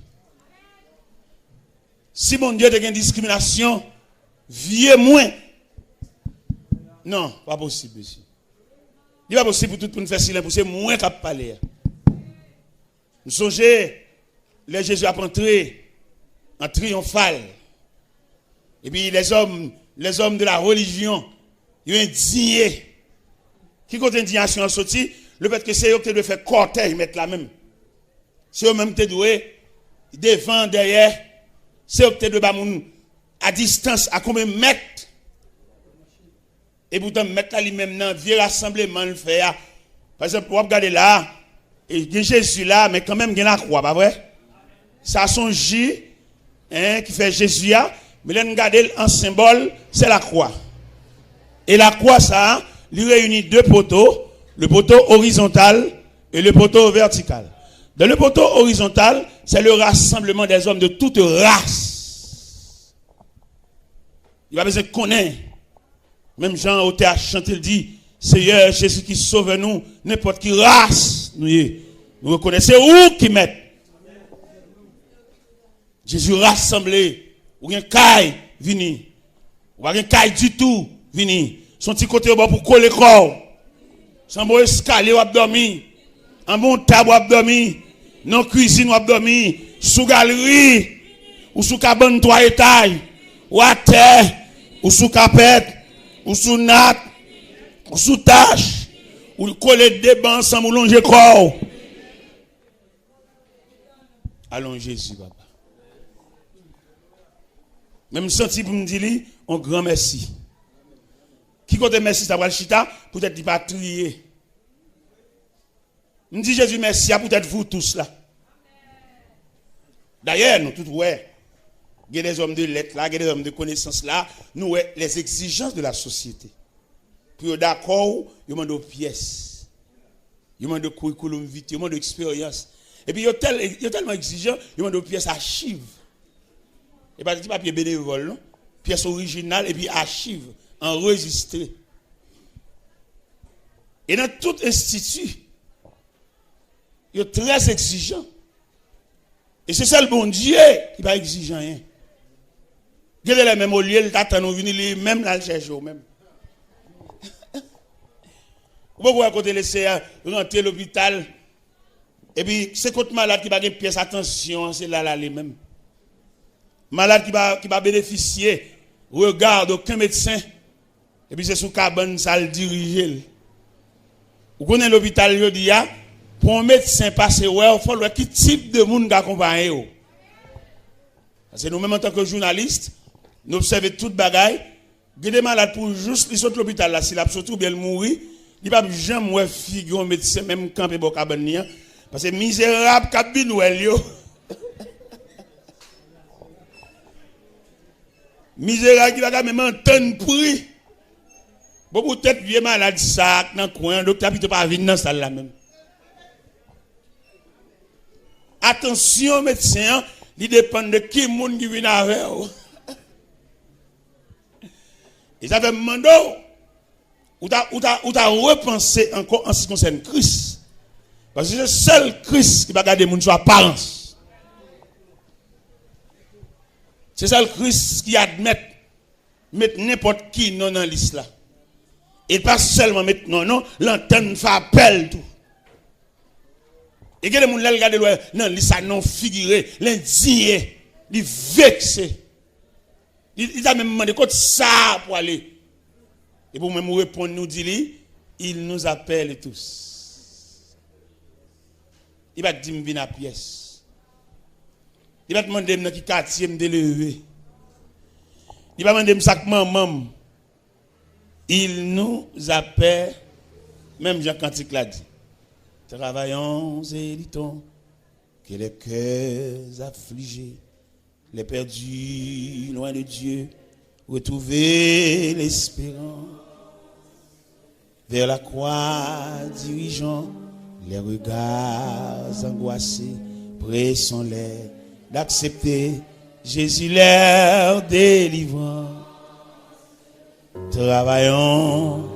Speaker 1: Si mon Dieu a une discrimination, vieux moins. Non, pas possible, monsieur. Il n'est pas possible pour tout le monde faire silence, pour c'est moins qu'à parler. Nous songez, les Jésus a entré en triomphal. Et puis les hommes de la religion, ils ont indigné. Qui compte indignation en sorti? Le fait que c'est eux qui doivent faire cortège, mettre la même. C'est eux-mêmes qui doivent devant, derrière. C'est eux qui doivent à distance, à combien de mètres. Et pourtant, mettre là lui-même dans le vieux rassemblement, le fait. Par exemple, vous regardez là, et il y a Jésus là, mais quand même, il y a la croix, pas vrai? Ça son J, qui fait Jésus là, mais là, regardez en symbole, c'est la croix. Et la croix, ça, lui réunit deux poteaux, le poteau horizontal et le poteau vertical. Dans le poteau horizontal, c'est le rassemblement des hommes de toute race. Il va besoin de connaître. Même Jean au théâtre chante, il dit, Seigneur Jésus qui sauve nous, n'importe qui race, nous reconnaissons où qui met. Jésus rassemblé, ou bien caille, vini. Ou bien caille du tout, vini. Son petit côté au bas pour coller le corps. Sans bon escalier ou abdomen. Un bon table ou abdomen. Non cuisine ou abdomen. Sous galerie. Ou sous cabane 3 étages. Ou à terre. Ou sous capette. Ou sous natte. Ou sous tâche. Ou coller des bancs sans longer le corps. Allons Jésus, papa. Même senti pour me dire, un grand merci. Qui compte merci, ça va le chita, peut-être il va trier. Me dit Jésus merci, peut-être vous tous là. D'ailleurs, nous tous, ouais, il y a des hommes de lettres là, il y a des hommes de connaissances là, nous, ouais, les exigences de la société. Pour d'accord, il y a des pièces, il y a des curriculum vitae, il y a des expériences. Et puis, il y a tellement exigeant, il y a des pièces archives. Et pas des papiers bénévoles, non? Pièces originales et puis archives, enregistrées. Et dans tout institut, il est très exigeant. Et c'est ça le bon Dieu qui va exiger rien. Dieu est le même au lieu, il t'attend, nous venir même là, le chercher au même. Vous pouvez côté laisser rentrer à l'hôpital. Et puis, c'est contre malade qui va gagner pièce, attention, c'est là, les mêmes. Malade qui va bénéficier, regarde aucun médecin. Et puis c'est sous cabane, ça le dirige. Vous connaissez l'hôpital, je dis, pour un médecin passer, il faut voir quel type de monde accompagne. Parce que nous-mêmes, en tant que journalistes, nous observons toute bagaille. Il y a des malades pour juste, ils sont à l'hôpital là, s'il a surtout bien mourir, il ne va jamais figurer un médecin, même camper pour cabane. Parce que misérable, cabine ou elle, misérable qui va même entendre prix. Bon, peut-être vieux malade ça dans le coin, docteur peut pas venir dans salle là même. Attention médecin, il dépend de qui monde qui vient avec vous. Et ça fait demandé ou t'as repensé encore en ce qui concerne Christ. Parce que c'est le seul Christ qui va garder mon sur apparence. C'est ça le Christ qui admet mettre n'importe qui non dans liste là. Et pas seulement mettre non, l'antenne fait appel tout. Et que les gens là regardent non, liste non figuré, l'indigné, il vexé. Il a même demandé quoi ça pour aller. Et pour même répondre nous dit il nous appelle tous. Il va dire viens à pièce. Il va demander dans qui quartier me lever. Il va demander ça maman. Il nous appelle, même Jean Cantique l'a dit. Travaillons et luttons, que les cœurs affligés, les perdus loin de Dieu, retrouver l'espérance. Vers la croix dirigeant les regards angoissés, pressons-les d'accepter Jésus leur délivrant. Travaillons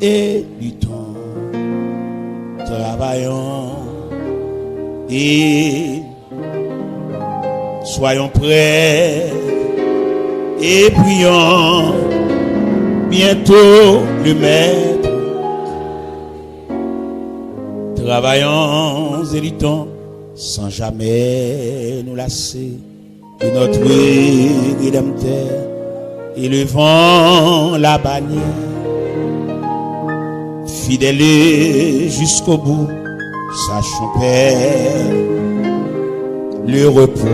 Speaker 1: et luttons. Travaillons et soyons prêts et prions. Bientôt le Maître Travaillons et luttons sans jamais nous lasser de notre Rédempteur, élevant la bannière, fidèles jusqu'au bout, sachons Père, le repos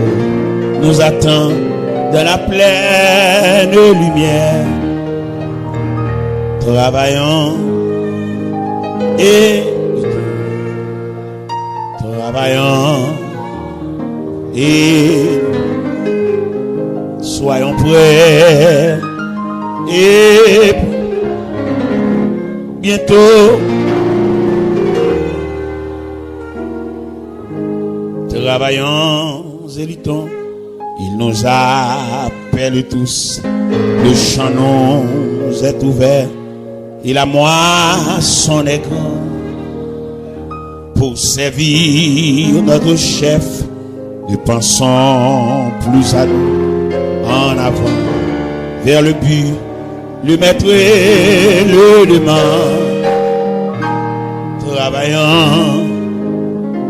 Speaker 1: nous attend dans la pleine lumière. Travaillons et travaillons et soyons prêts et bientôt travaillons et luttons. Il nous appelle tous, le champ nous est ouvert et la moisson est grande. Pour servir notre chef, nous pensons plus à nous, en avant, vers le but, le maître et le demande. Travaillant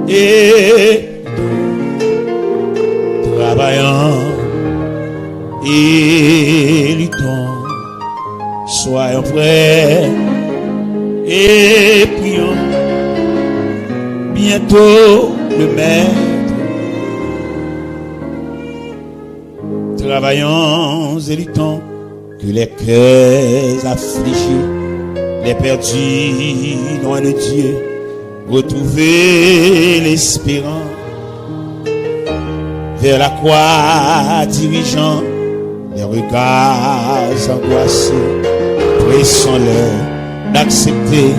Speaker 1: et travaillant et luttons, soyons prêts et prions. Bientôt le maître, travaillons et luttons, que les cœurs affligés, les perdus loin de Dieu, retrouver l'espérance, vers la croix dirigeant les regards angoissés, pressons-les d'accepter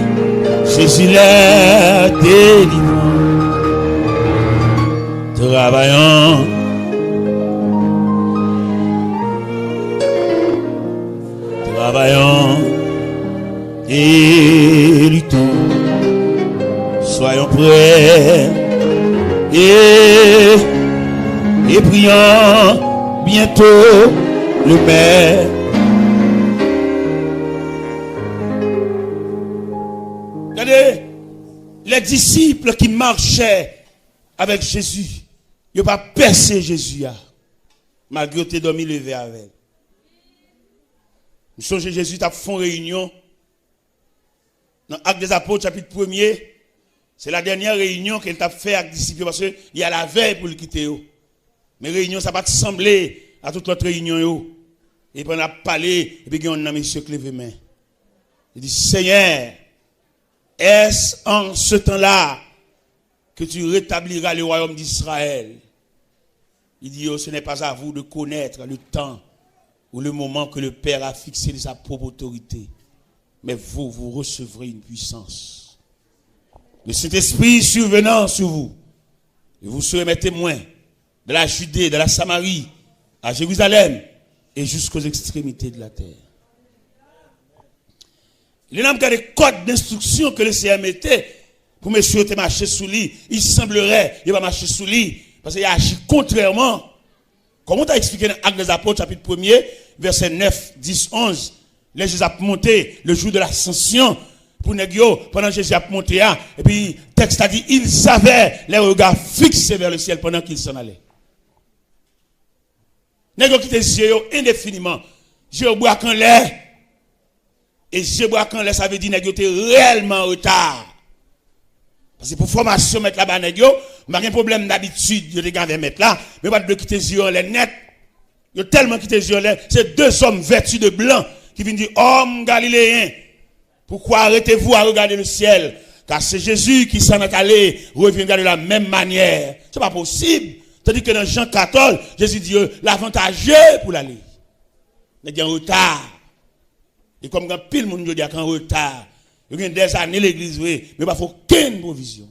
Speaker 1: Jésus leur délivrant. Travaillons et luttons, soyons prêts et prions bientôt le Père. Regardez, les disciples qui marchaient avec Jésus, ils n'ont pas percé Jésus, malgré que tu dormi levé avec. Nous sommes Jésus, tu as fait une réunion dans l'Acte des Apôtres, chapitre 1er. C'est la dernière réunion qu'il t'a fait avec les disciples parce qu'il y a la veille pour le quitter. Mais réunion, ça va te sembler à toute notre réunion. Et puis on a parlé, et puis on a monsieur qui lève main. Il dit, Seigneur, est-ce en ce temps-là que tu rétabliras le royaume d'Israël? Il dit, oh, ce n'est pas à vous de connaître le temps ou le moment que le Père a fixé de sa propre autorité. Mais vous recevrez une puissance. Le Saint-Esprit survenant sur vous, et vous serez mes témoins de la Judée, de la Samarie, à Jérusalem et jusqu'aux extrémités de la terre. Il y a des codes d'instruction que le Seigneur mettait pour monsieur te marcher sous lui. Il semblerait qu'il va marcher sous lui parce qu'il a agi contrairement. Comment tu as expliqué dans l'Acte des Apôtres, chapitre 1er, verset 9, 10, 11. Les Jésus a monté le jour de l'ascension pour Négio, pendant que Jésus a monté. Et puis, le texte a dit, ils avaient les regards fixés vers le ciel pendant qu'ils s'en allaient. Négio qui était yeux indéfiniment. Dieu boit quand l'air. Et Dieu boit quand l'air, ça veut dire Négio était réellement en retard. Parce que pour formation, mettre là-bas, Négio, il n'y a pas de problème d'habitude, je regarde mettre là, mais pas de quitter les yeux en l'air net. Il y a tellement quitté les yeux en l'air. C'est deux hommes vêtus de blanc qui viennent dire, homme galiléen, pourquoi arrêtez-vous à regarder le ciel? Car c'est Jésus qui s'en est allé, reviendra de la même manière. C'est pas possible. Tandis que dans Jean 14, Jésus dit, l'avantageux pour l'aller. Il y a un retard. Et comme quand pile monde dit qu'il y a un retard, il y a des années l'église, mais il n'y a pas aucune provision.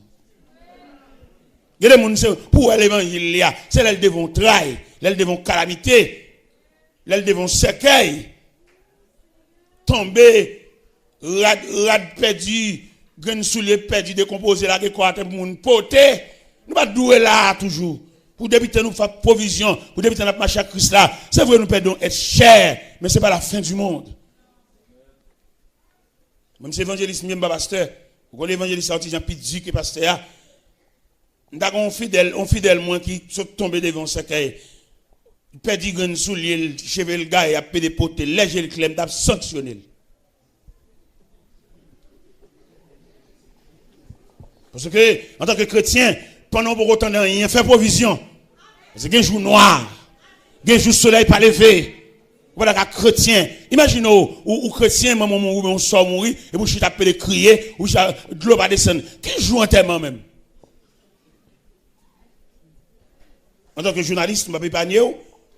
Speaker 1: Il y a des gens pour l'évangile, c'est là qu'ils devons trahir, là ils devons calamité, là ils devons cercueil, tomber, rad perdu, grain soulier perdu, décomposé, là, quoi, pour moun poter. Nous pas doué là toujours. Pour débuter nous faire provision, pour débuter notre marché à Christ là. C'est vrai nous perdons être cher, mais c'est pas la fin du monde. Même si évangéliste, même pasteur, Quand l'évangéliste sorti Jean Pidzu qui pasteur, on fidèle moins qui sont tombés devant ce cahier. Perdu grand soulier, cheveux le gars et a pédé poté, léger le clem d'ab sanctionné. Parce que en tant que chrétien, pendant pour autant de rien, fait provision. Parce que un jour noir, un jour soleil pas levé. Voilà qu'un chrétien, imaginez ou chrétien maman mourir, on sort mourir et vous chita appeler crier ou de l'eau va descendre. Qui joue enterrement même? En tant que journaliste, je ne peux pas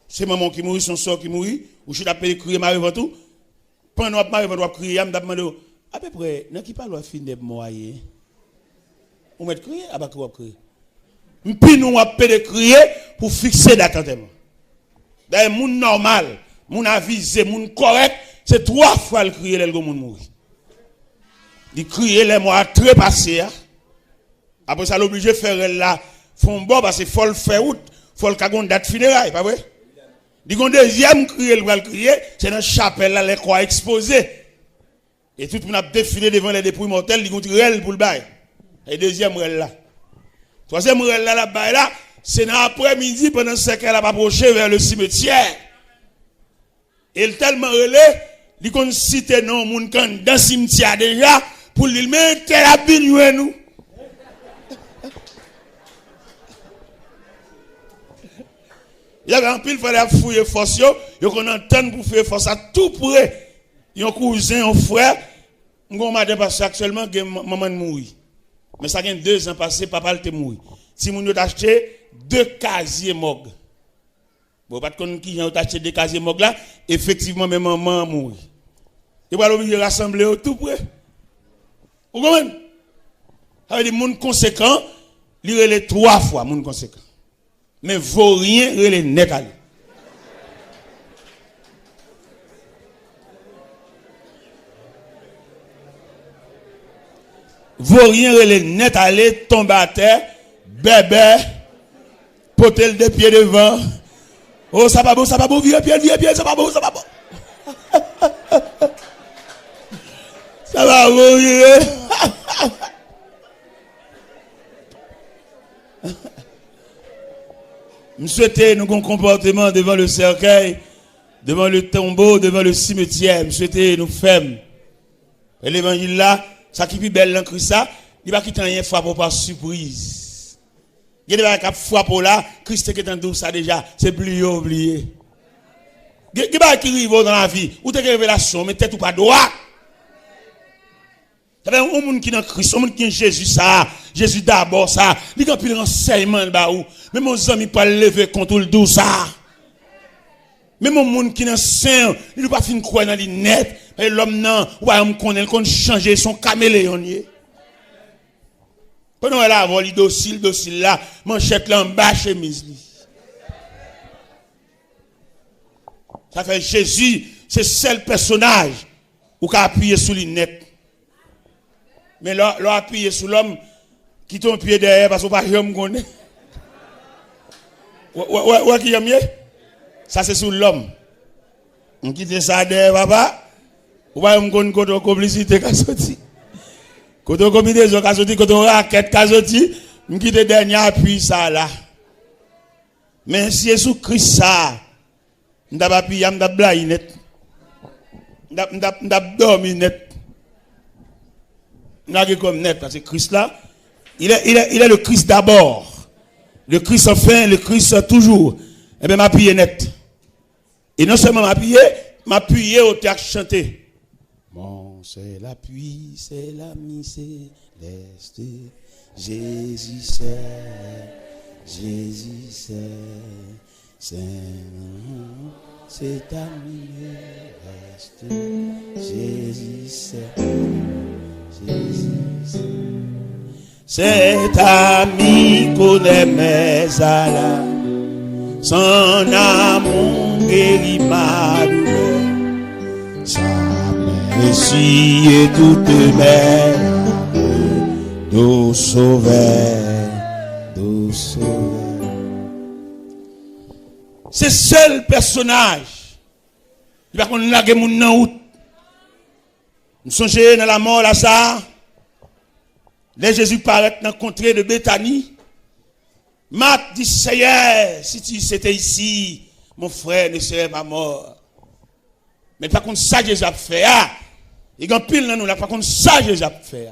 Speaker 1: c'est maman qui mourit, son sort qui mourit, ou je t'appelle crier Marie Ventou. Pendant que Marie Ventou crier, je me demande à peu près, n'a qui parle fin de moyen. On met crier, à bas crier. Puis nous appelle crier pour fixer d'attentement. D'ailleurs, moun normal, moun avisé, moun correct, c'est 3 fois le crier le moun mourir. Il crier les mois très passés. Après ça l'obligé de faire là, font bon parce qu'il faut le faire août, faut le cagon date funérailles, pas vrai? Il y a un deuxième crier, le crier, c'est dans la chapelle là, les croix exposées. Et tout le monde a défilé devant les dépouilles mortelles, il y a un réel pour le bail. Et deuxième réel là. Troisième réel là, là, c'est dans l'après-midi, pendant ce qu'elle a approché vers le cimetière. Et tellement relais, il qu'on cite non, moun kan dans le cimetière déjà, pour lui mettre la bignou nous. Il y a un pile, il fallait fouiller force, il qu'on entend pour faire force à tout près. Il y a un cousin, un frère, on m'a dépassé actuellement que maman mourir. Mais ça fait 2 ans passé, papa était mort. Si mon a acheté 2 casiers morgues. Bon, pas de connaître qui a acheté 2 casiers morgues là, effectivement, même maman mourir. Il va l'obligé de rassembler tout près. Vous comprenez? Ça veut dire, monde conséquent, il relève 3 fois, monde conséquent. Mais vaut rien, il est net à lui. Vaut rien, il est net à lui, tombe à terre, bébé, potel de pieds devant. Oh, ça va beau, vieux pied, ça va beau. Ça va beau, vieux. Je souhaitais nous un comportement devant le cercueil, devant le tombeau, devant le cimetière. Je souhaitais nous fermes. Et l'évangile là, ça qui est plus belle dans Christ, il va quitter rien frappe par surprise. Il va cap frappe là, Christ qui est en douce ça déjà, c'est plus oublié. Il va qui arrive dans la vie, ou t'es révélation, mais tête ou pas droit. Ça veut dire, un monde qui est dans Christ, un monde qui est Jésus, ça, Jésus d'abord, ça, il y a plus de renseignement, mais mon ami pas lever contre le dos, ça. Mais mon monde qui est dans Saint, il ne peut pas finir croire dans les net, et l'homme, non, ou à me connaître, qu'on change son caméléon, pendant elle a volé docile là, manchette là en bas, chemise. Ça fait Jésus, c'est le seul personnage qui a appuyé sur les net. Mais là, appuyé sur l'homme qui tombe pied derrière parce qu'on ne peut pas me connaître. Ouais, qui aime mieux? Ça, c'est sur l'homme. On quitte ça derrière, papa. Ou pas me connaître quand on complicité qu'a sorti. Quand on combinaison qu'a sorti, quand on raquette qu'a sorti, on quitte dernier appui ça là. Mais si c'est sous Christ ça, on n'a pas appuyé, on n'a pas blagué net. On n'a pas dormi net. Comme net, parce que Christ là, il est le Christ d'abord. Le Christ enfin, le Christ toujours. Eh bien, m'appuyer net. Et non seulement m'appuyer au théâtre chanté. Bon, c'est l'appui, c'est l'ami céleste. Jésus c'est ami céleste. Jésus cet ami connaît mes alas, son amour guérit ma douleur, sa merci et toute mes d'eau sauveur. C'est seul personnage. Il va qu'on lage mon nan out. Nous songeons dans la mort là ça. Les Jésus paraît dans la contrée de Béthanie. Marc dit, Seigneur, si tu étais ici, mon frère ne serait pas mort. Mais par contre, ça Jésus a fait. Il y a un pile dans nous, par contre, ça Jésus a fait.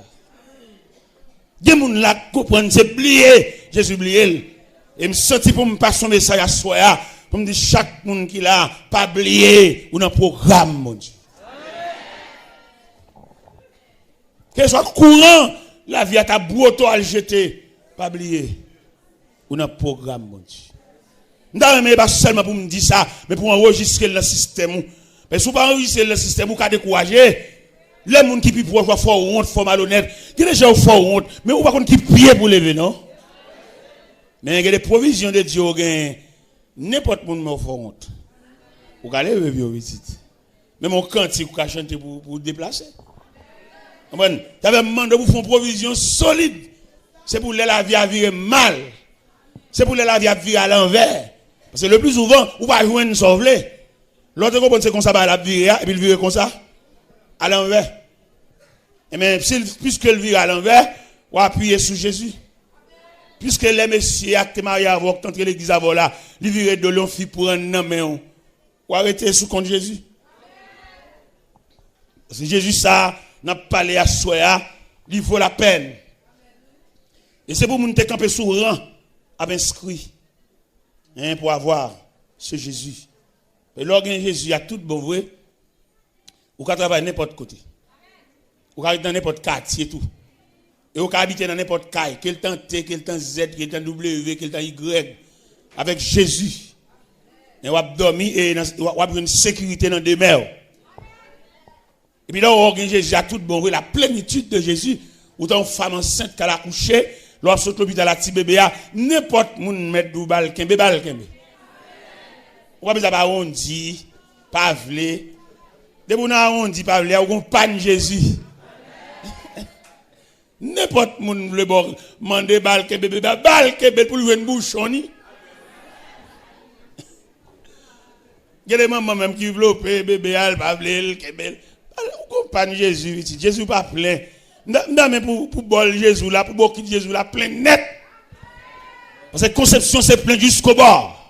Speaker 1: Des gens là comprennent, c'est oublié. Jésus oublié. Et me senti pour me passer son message à soi. Pour me dire, chaque monde qui l'a, pas oublié, ou dans le programme, mon Dieu. Que ce soit courant, la vie à ta brouto à le jeter, pas oublier. Ou dans le programme, mon Dieu. Non, pas seulement pour me dire ça, mais pour enregistrer le système. Mais si vous pas enregistrer le système, vous pouvez décourager. Les gens qui pient pour faire honte, faire malhonnête, qui les gens font honte, mais vous ne qui prier pour lever, non? Mais il y a des provisions de Dieu, n'importe qui me fait honte. Vous allez lever visite. Mais mon cantique, vous chanter pour déplacer. Vous avez demandé pour faire une provision solide. C'est pour la vie à virer mal. C'est pour la vie à virer à l'envers. Parce que le plus souvent, vous ne pouvez pas jouer une sauveler. L'autre comprend c'est comme ça, la virer, et puis il vire comme ça, à l'envers. Et bien, puisque le vire à l'envers, vous appuyez sur Jésus. Puisque les messieurs actes mariés avant, tant que l'église avant là, ils virent de l'on fit pour un homme, vous arrêtez sous compte Jésus. Parce que Jésus, ça, n'a pas parlé à soi, il vaut la peine. Et c'est pour nous camper sous rang, avec inscrit, pour avoir ce Jésus. Et lorsque Jésus a tout bon vrai, vous pouvez travailler n'importe côté. Vous pouvez dans n'importe quartier tout. Et vous pouvez habiter dans n'importe caille, quel temps T, quel temps Z, quel temps W, quel temps Y, avec Jésus. Et vous avez dormi et vous avez une sécurité dans des mers. Et puis là, vous avez Jésus a tout bon vrai, la plénitude de Jésus, ou une femme enceinte qui a accouché, lorsque vous l'hôpital à petit bébé, n'importe qui met du bal, kembe. Ou pas on dit, pas vle. De bon on dit pas vle, ou pas de Jésus. N'importe moun le bon mande bal kembe pour lui une bouchon ni. Il y a des mamans même qui veulent bébé al pas vle kembe. Ou pas de Jésus, Jésus pas plein. Non mais pour bol Jésus là, pour beaucoup de Jésus là plein net. Parce que conception c'est plein jusqu'au bord.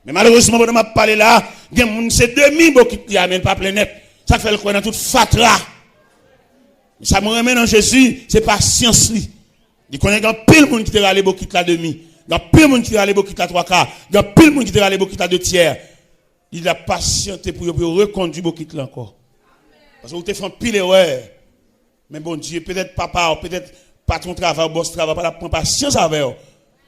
Speaker 1: Mais malheureusement, quand on m'a parlé là, c'est demi qui amène pas plein net. Ça fait le coin dans toute fatra. Ça me remet dans Jésus, c'est patience. Il connaît qu'il y a pile de monde qui te râle beaucoup la demi. Il y a pile de monde qui te râle beaucoup la trois quarts. Il y a pile de monde qui te râle beaucoup la deux tiers. Il a patienté pour reconduire beaucoup là encore. Parce que vous te faites pile erreur. Mais bon Dieu, peut-être papa, peut-être pas ton travail, boss travail, pas la prendre patience avec eux.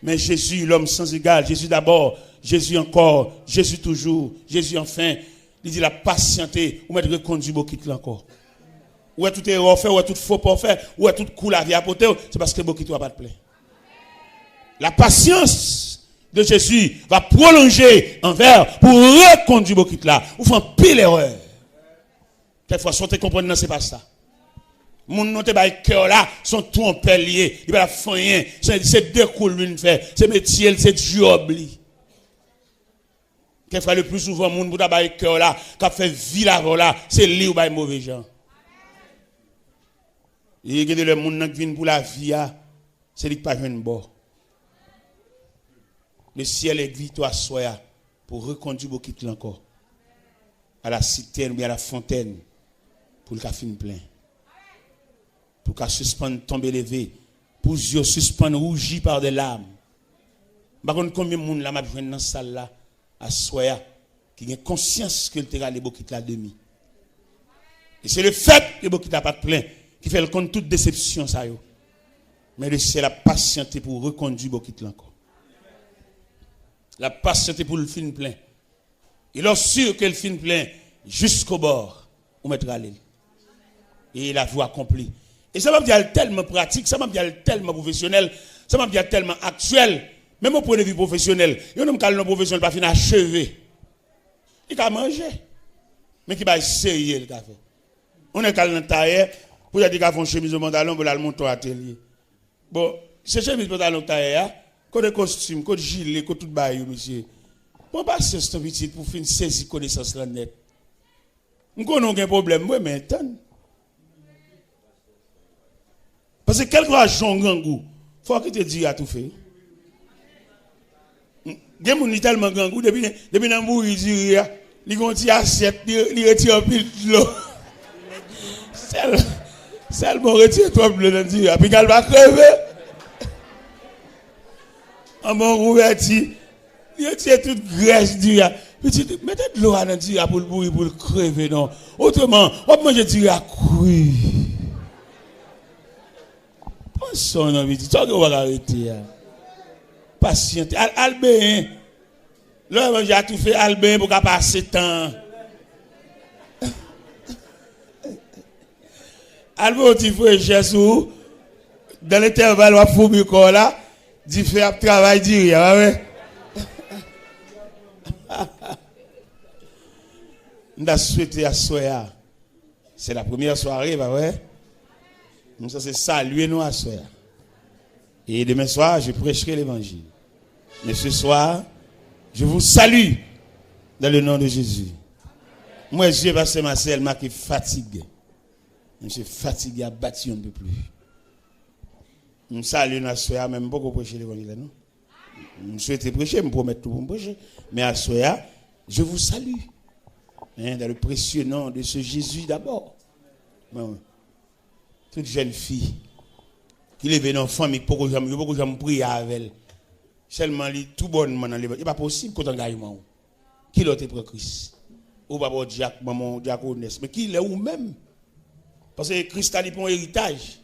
Speaker 1: Mais Jésus, l'homme sans égal, Jésus d'abord, Jésus encore, Jésus toujours, Jésus enfin, il dit la patienté, ou mettre reconduit beaucoup là encore. Ou est tout erreur fait, ou est tout faux pas fait, ou est tout coup la vie à porter, c'est parce que beaucoup n'a pas de plaît. La patience de Jésus va prolonger envers pour reconduire beaucoup là. Ou font pile erreur. Quelquefois, si on te comprend, c'est pas ça. Mon nom te bail cœur là, sont trompés liés, il va faire rien, c'est deux coups l'une fait, c'est métier, c'est job li. Quelquefois le plus souvent mon pour bail cœur là, qui fait vie là, c'est lui ou bail mauvais gens. Et il y a le monde qui vient pour la vie, c'est lui qui pas jeune bord. Le ciel est victoire soya pour reconduire beaucoup encore à la citerne ou à la fontaine pour le café plein. Pour qu'à suspendre tomber levé, pour yeux suspendre rougi par des larmes. Par contre, combien de monde là m'a besoin dans cette salle là à soya qui a conscience que le terrain est beaucoup la demi. Et c'est le fait que beaucoup n'a pas de plein qui fait le compte toute déception ça yo. Mais c'est la patience pour reconduire beaucoup là encore. La patience pour le fin plein. Il est sûr que le fin plein jusqu'au bord on mettra l'île. Et la voie accomplie. Et ça m'a dit tellement pratique, ça m'a dit tellement professionnel, ça m'a dit tellement actuel, même au point de vue professionnel. Il y a un homme professionnel pas fini achevé. Il a mangé. Mais qui va essayer le café. On est calme dans taille pour dire qu'il a fait une chemise au pantalon pour aller monter à l'atelier. Bon, c'est chemise pantalon taille, côté costume, côté gilet, côté tout bail monsieur. Bon pas c'est ce petit pour finir saisir connaissance là net. On connaît aucun problème, moi mais attends. Parce que quel que soit un grand goût, il faut que tu te dises à tout fait. Il y a tellement grand goût, depuis dans le bout, il dit, il y a assiette, il retire un pile de l'eau. Seulement retire toi de l'eau, puis il va crever. En bon rouverti, il retire toute graisse du ya. Mettez de l'eau dans le tira pour le crever, non. Autrement, on mange le tira cuit. Pensons, non, vite. Tu vas arrêter. Patiente. Albin. Là, j'ai tout fait Albin pour passer temps. Albin, tu fais Jésus. Dans l'intervalle, on va fouiller corps là. Tu fais un travail direct. Nous avons souhaité à Soya. C'est la première soirée, bah ouais. Nous sommes saluer nous à Soya. Et demain soir, je prêcherai l'évangile. Mais ce soir, je vous salue dans le nom de Jésus. Moi, je pasteur Marcel, m'a qui fatigué. Je suis fatigué, abattu un peu plus. Nous saluons à Soya, même beaucoup prêcher l'évangile, non? Je souhaite prêcher, je me promets tout pour me prêcher. Mais à Soya, je vous salue. Dans le précieux nom de ce Jésus d'abord. Bon. Toute jeune fille qui lève dans la famille, pour que j'aime prier avec elle. Seulement, tout bonnement dans l'évangile. Il n'est pas possible qu'on engagement. Qui l'a été pour Christ? Ou pas pour Diac, maman, diaconesse. Mais qui l'est ou même? Parce que Christ a dit pour un héritage.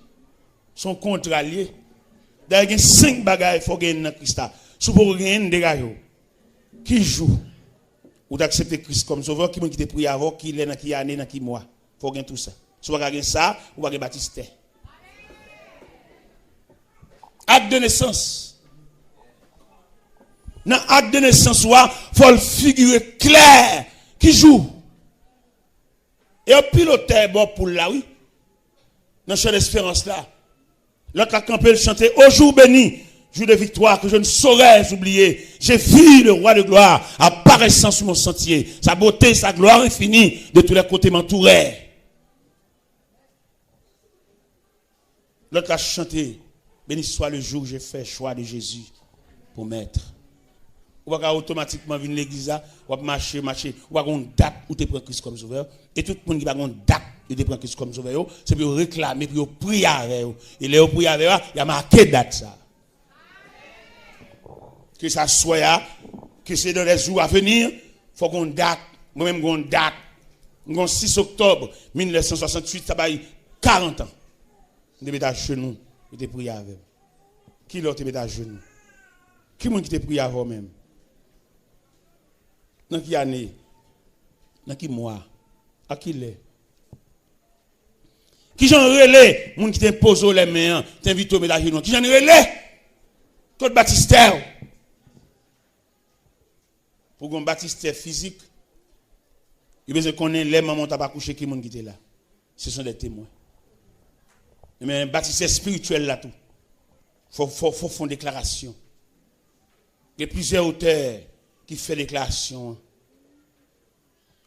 Speaker 1: Son contrat lié. D'ailleurs, il y a 5 bagages qu'il faut gagner dans Christ. Si vous gagner dégage. Qui joue? Ou d'accepter Christ comme sauveur, qui m'a quitté prier avant, qui est dans qui année, dans qui mois. Il faut gagner tout ça. Si vous avez ça, vous avez baptisé. Acte de naissance. Dans l'acte de naissance, il faut le figurer clair. Qui joue? Et un piloteur bon pour là, oui. Dans cette espérance là. L'autre a campé le chanter au jour béni. Jour de victoire que je ne saurais oublier. J'ai vu le roi de gloire apparaissant sur mon sentier. Sa beauté, sa gloire infinie de tous les côtés m'entouraient. L'autre a chanté. Béni soit le jour où j'ai fait choix de Jésus pour m'être. Ou va automatiquement venir l'église, ou va marcher, ou va avoir une date où tu prends Christ comme sauveur. Et tout le monde qui va avoir une date où tu prends Christ comme sauveur, c'est pour réclamer, pour prier avec eux. Et les prier avec eux, il y a marqué date ça. Que ça soit, que c'est dans les jours à venir, il faut qu'on date, moi-même qu'on date, qu'on 6 octobre 1968, ça va y 40 ans. Je te mets à genoux, je te prie avec. Qui l'autre te met à genoux? Qui est-ce qui te prie avec même? Dans quelle année? Dans quel mois? À qui l'est? Qui j'en relais? Moun qui t'impose les mains, t'invite au mettre à genoux. Qui j'en relais? Tout baptistère. Pour un baptistère physique, il besoin qu'on ait les mamans qui pas couché qui monde qui était là. Ce sont des témoins. Mais un baptistère spirituel là tout. Faut faire une déclaration. Il y a plusieurs auteurs qui font déclaration.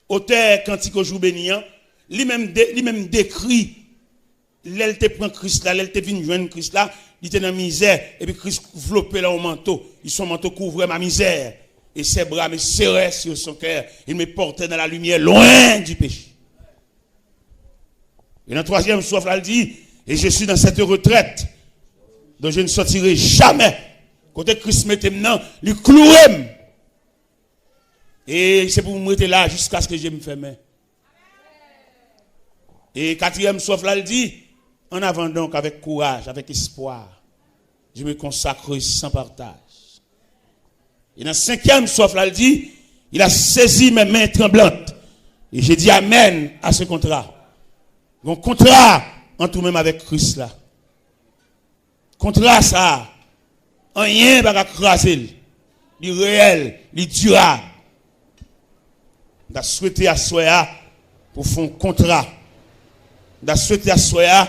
Speaker 1: Auteur cantique au jour béni, lui-même décrit l'elle te prend Christ là, l'elle te vient joindre Christ là, il était dans la misère et puis Christ enveloppé là au manteau, son manteau couvrait ma misère. Et ses bras me serraient sur son cœur. Il me portait dans la lumière, loin du péché. Et dans le 3e soif, là, il dit, et je suis dans cette retraite, dont je ne sortirai jamais. Côté Christ m'était maintenant, il clouait. Et c'est pour me mettre là, jusqu'à ce que je me ferme. Et 4e soif, là, il dit, en avant donc, avec courage, avec espoir, je me consacre sans partage. Et dans le 5e soif, là, il dit, il a saisi mes mains tremblantes. Et j'ai dit amen à ce contrat. Un contrat en tout même avec Christ là. Contrat ça, rien ne va craser. Il est réel, il est durable. On a souhaité à Soya pour faire un contrat. On a souhaité à Soya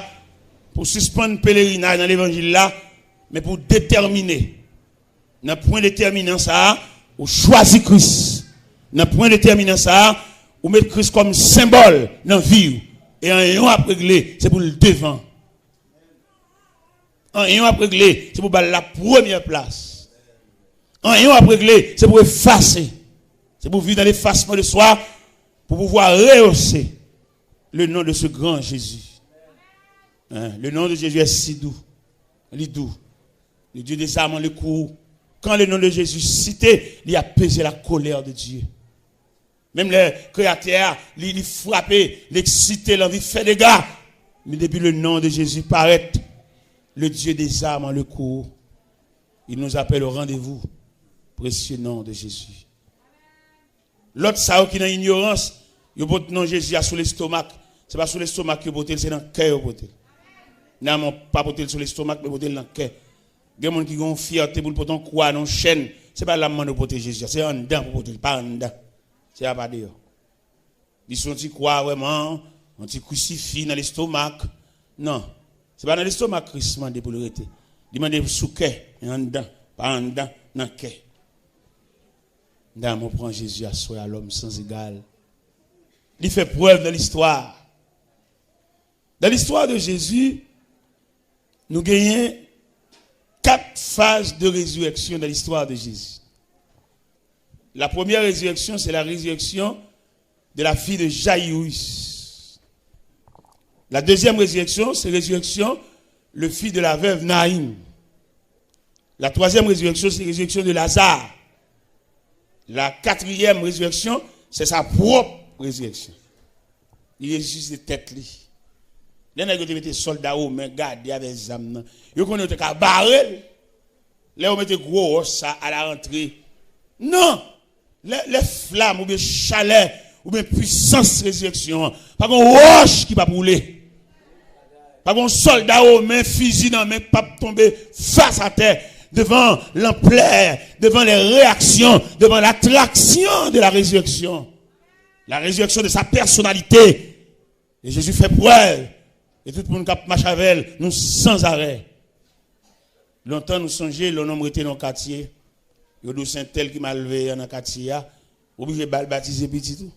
Speaker 1: pour suspendre le pèlerinage dans l'évangile là, mais pour déterminer. Dans le point déterminant ça, ou choisir Christ. Dans le point déterminant ça, ou mettre Christ comme symbole dans la vie. Et en ayant à régler, c'est pour le devant. Rien à régler, c'est pour la première place. Rien à régler, c'est pour effacer. C'est pour vivre dans l'effacement de soi, pour pouvoir rehausser le nom de ce grand Jésus. Le nom de Jésus est si doux. Il est doux. Le Dieu des âmes en le cours. Quand le nom de Jésus cité, il a pesé la colère de Dieu. Même les créateurs, il frappé, l'excité, l'envie de faire des dégâts. Mais depuis le nom de Jésus paraît, le Dieu des âmes en le cours, il nous appelle au rendez-vous. Précieux nom de Jésus. L'autre, ça qui est dans l'ignorance, il porte nom Jésus sur l'estomac. Ce n'est pas sur l'estomac que porte, c'est dans le cœur. Non, pas porter sur l'estomac, mais porter dans le cœur. Il y a des gens qui ont fierté pour porter quoi dans chaîne. Ce n'est pas la main de porter Jésus, c'est en dedans pour porter, pas en dedans. C'est pas dehors. Ils sont dit quoi vraiment, on dit crucifix dans l'estomac. Non, c'est pas dans l'estomac que Christ demande pour le rester. Il demande sous cœur, en dedans, pas en dedans, dans le cœur. On prend Jésus à soi à l'homme sans égal. Il fait preuve dans l'histoire. Dans l'histoire de Jésus, nous gagnons 4 phases de résurrection dans l'histoire de Jésus. La première résurrection, c'est la résurrection de la fille de Jaïrus. La deuxième résurrection, c'est la résurrection le fils de la veuve Naïm. La troisième résurrection, c'est la résurrection de Lazare. La quatrième résurrection, c'est sa propre résurrection. Il ressuscite de tête. Les gens qui mettent soldats aux mains, gardés avec des âmes. Ils connaissent qu'à barrer. Là, on met gros ça à la rentrée. Non! Les flammes, ou bien chaleur, ou bien puissance résurrection. Pas qu'on roche qui va brûler. Pas qu'on soldat aux mains, fusil dans les mains, pas tomber face à terre. Devant l'ampleur, devant les réactions, devant l'attraction de la résurrection. La résurrection de sa personnalité. Et Jésus fait preuve. Et tout le monde qui marche avec elle, nous sans arrêt. Longtemps nous songeons, le nombre était dans le quartier. Il y a saint tel qui m'a levé dans le quartier. Obligé de baptiser petit tout.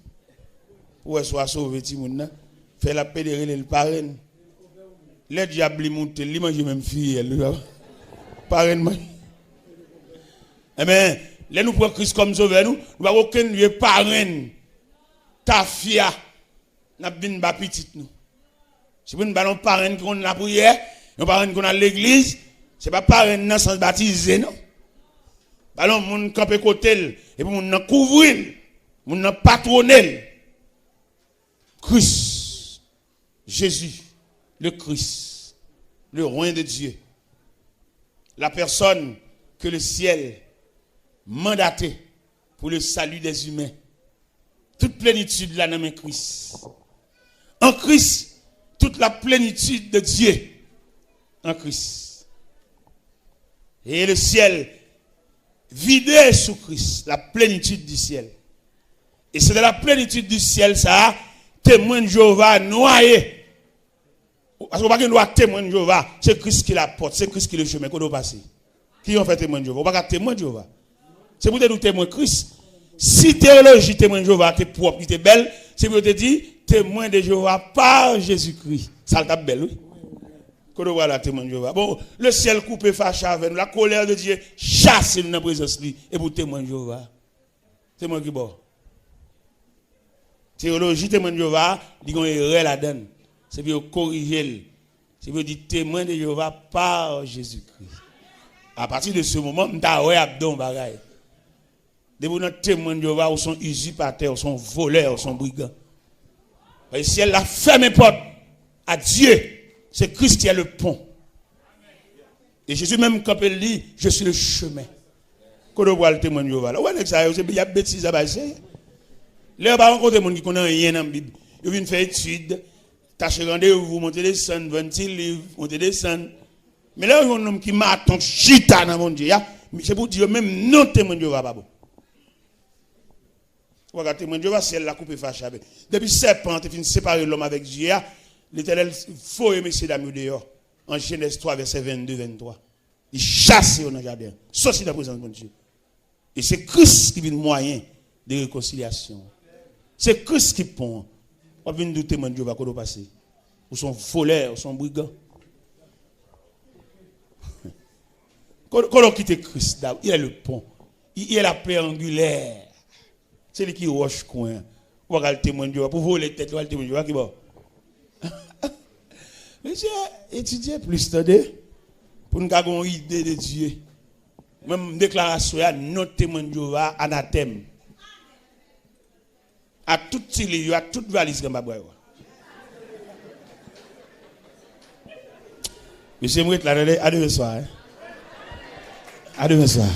Speaker 1: Pour soit sauvé petit monde. Fait la pédérer le parrain. Les diables ils montent, ils mangent même fille. Parrain. Eh bien, là nous prenons Christ comme sauveur, nous n'avons aucun lieu parrain. Ta fille, n'a pas bien petite nous. Si vous n'avez pas parrain qu'on a la prière, nous parrain qu'on a l'église, c'est pas parrain sans baptiser, non. Ballon, moun camper côté, et puis moun couvrir, moun patronner. Christ, Jésus, le Christ, le roi de Dieu. La personne que le ciel mandaté pour le salut des humains. Toute plénitude là dans Christ. En Christ, toute la plénitude de Dieu. En Christ. Et le ciel vidé sous Christ, la plénitude du ciel. Et c'est de la plénitude du ciel, ça, témoin de Jéhovah noyé. Parce qu'on ne peut pas témoin de Jéhovah, c'est Christ qui l'apporte, c'est Christ qui le chemin qu'on doit passer. Qui ont fait témoin de Jéhovah? On ne peut pas témoin de Jéhovah. C'est pour te dire témoin de Christ. Si théologie témoin de Jéhovah, t'es propre, t'es belle, c'est pour te dire témoin de Jéhovah par Jésus-Christ. Ça t'a belle, oui. Qu'on doit voir la témoin de Jéhovah. Bon, le ciel coupé fâché avec nous, la colère de Dieu chasse nous dans la présence de lui. Et pour témoin de Jéhovah, témoin qui bon. Théologie témoin de Jéhovah, il y a une erreur là-dedans. C'est pour corriger. C'est pour dire témoin de Jéhovah par Jésus-Christ. À partir de ce moment, on a abdon bagaille. Des témoins de Jéhovah, ils sont usurpateurs, ils sont voleurs, ils sont brigands. Et si elle a fermé porte à Dieu, c'est Christ qui est le pont. Et Jésus même quand il dit, je suis le chemin. Quand on voit le témoin de Jéhovah, il y a bêtises à passer. Là, on va rencontrer des gens qui connaissent rien dans la Bible. Ils viennent faire études, tâcher rendez-vous, monter des scènes, 20 livres, monter des scènes. Mais là, il y a un homme qui m'a ton chita dans mon Dieu. C'est pour dire même non témoin de Jéhovah, pas bon. Regardez, témoin de Jéhovah, c'est elle la coupe fâchée. Depuis serpent, tu finis séparer l'homme avec Dieu. L'Éternel faut aimer ces dames dehors. En Genèse 3, verset 22-23. Il chasse dans le jardin. Sorti de la présence de Dieu. Et c'est Christ qui vient moyen de réconciliation. C'est Christ qui pond. On vient de témoin de Jéhovah qu'on doit passer. Ou sont voleurs, ou sont brigands. Quand on quitte Christ, il est le pont. Il est la pierre angulaire. C'est lui qui roche coin. On va le témoin de Dieu. Pour voler tête, on va le témoin de Dieu. Qui bon? Mais j'ai étudié plus, pour nous avoir une idée de Dieu. Même déclaration, notre témoin de Dieu, anathème. À tout télé, à toute valise que je vais. Monsieur Mouet, à demain soir. À demain soir.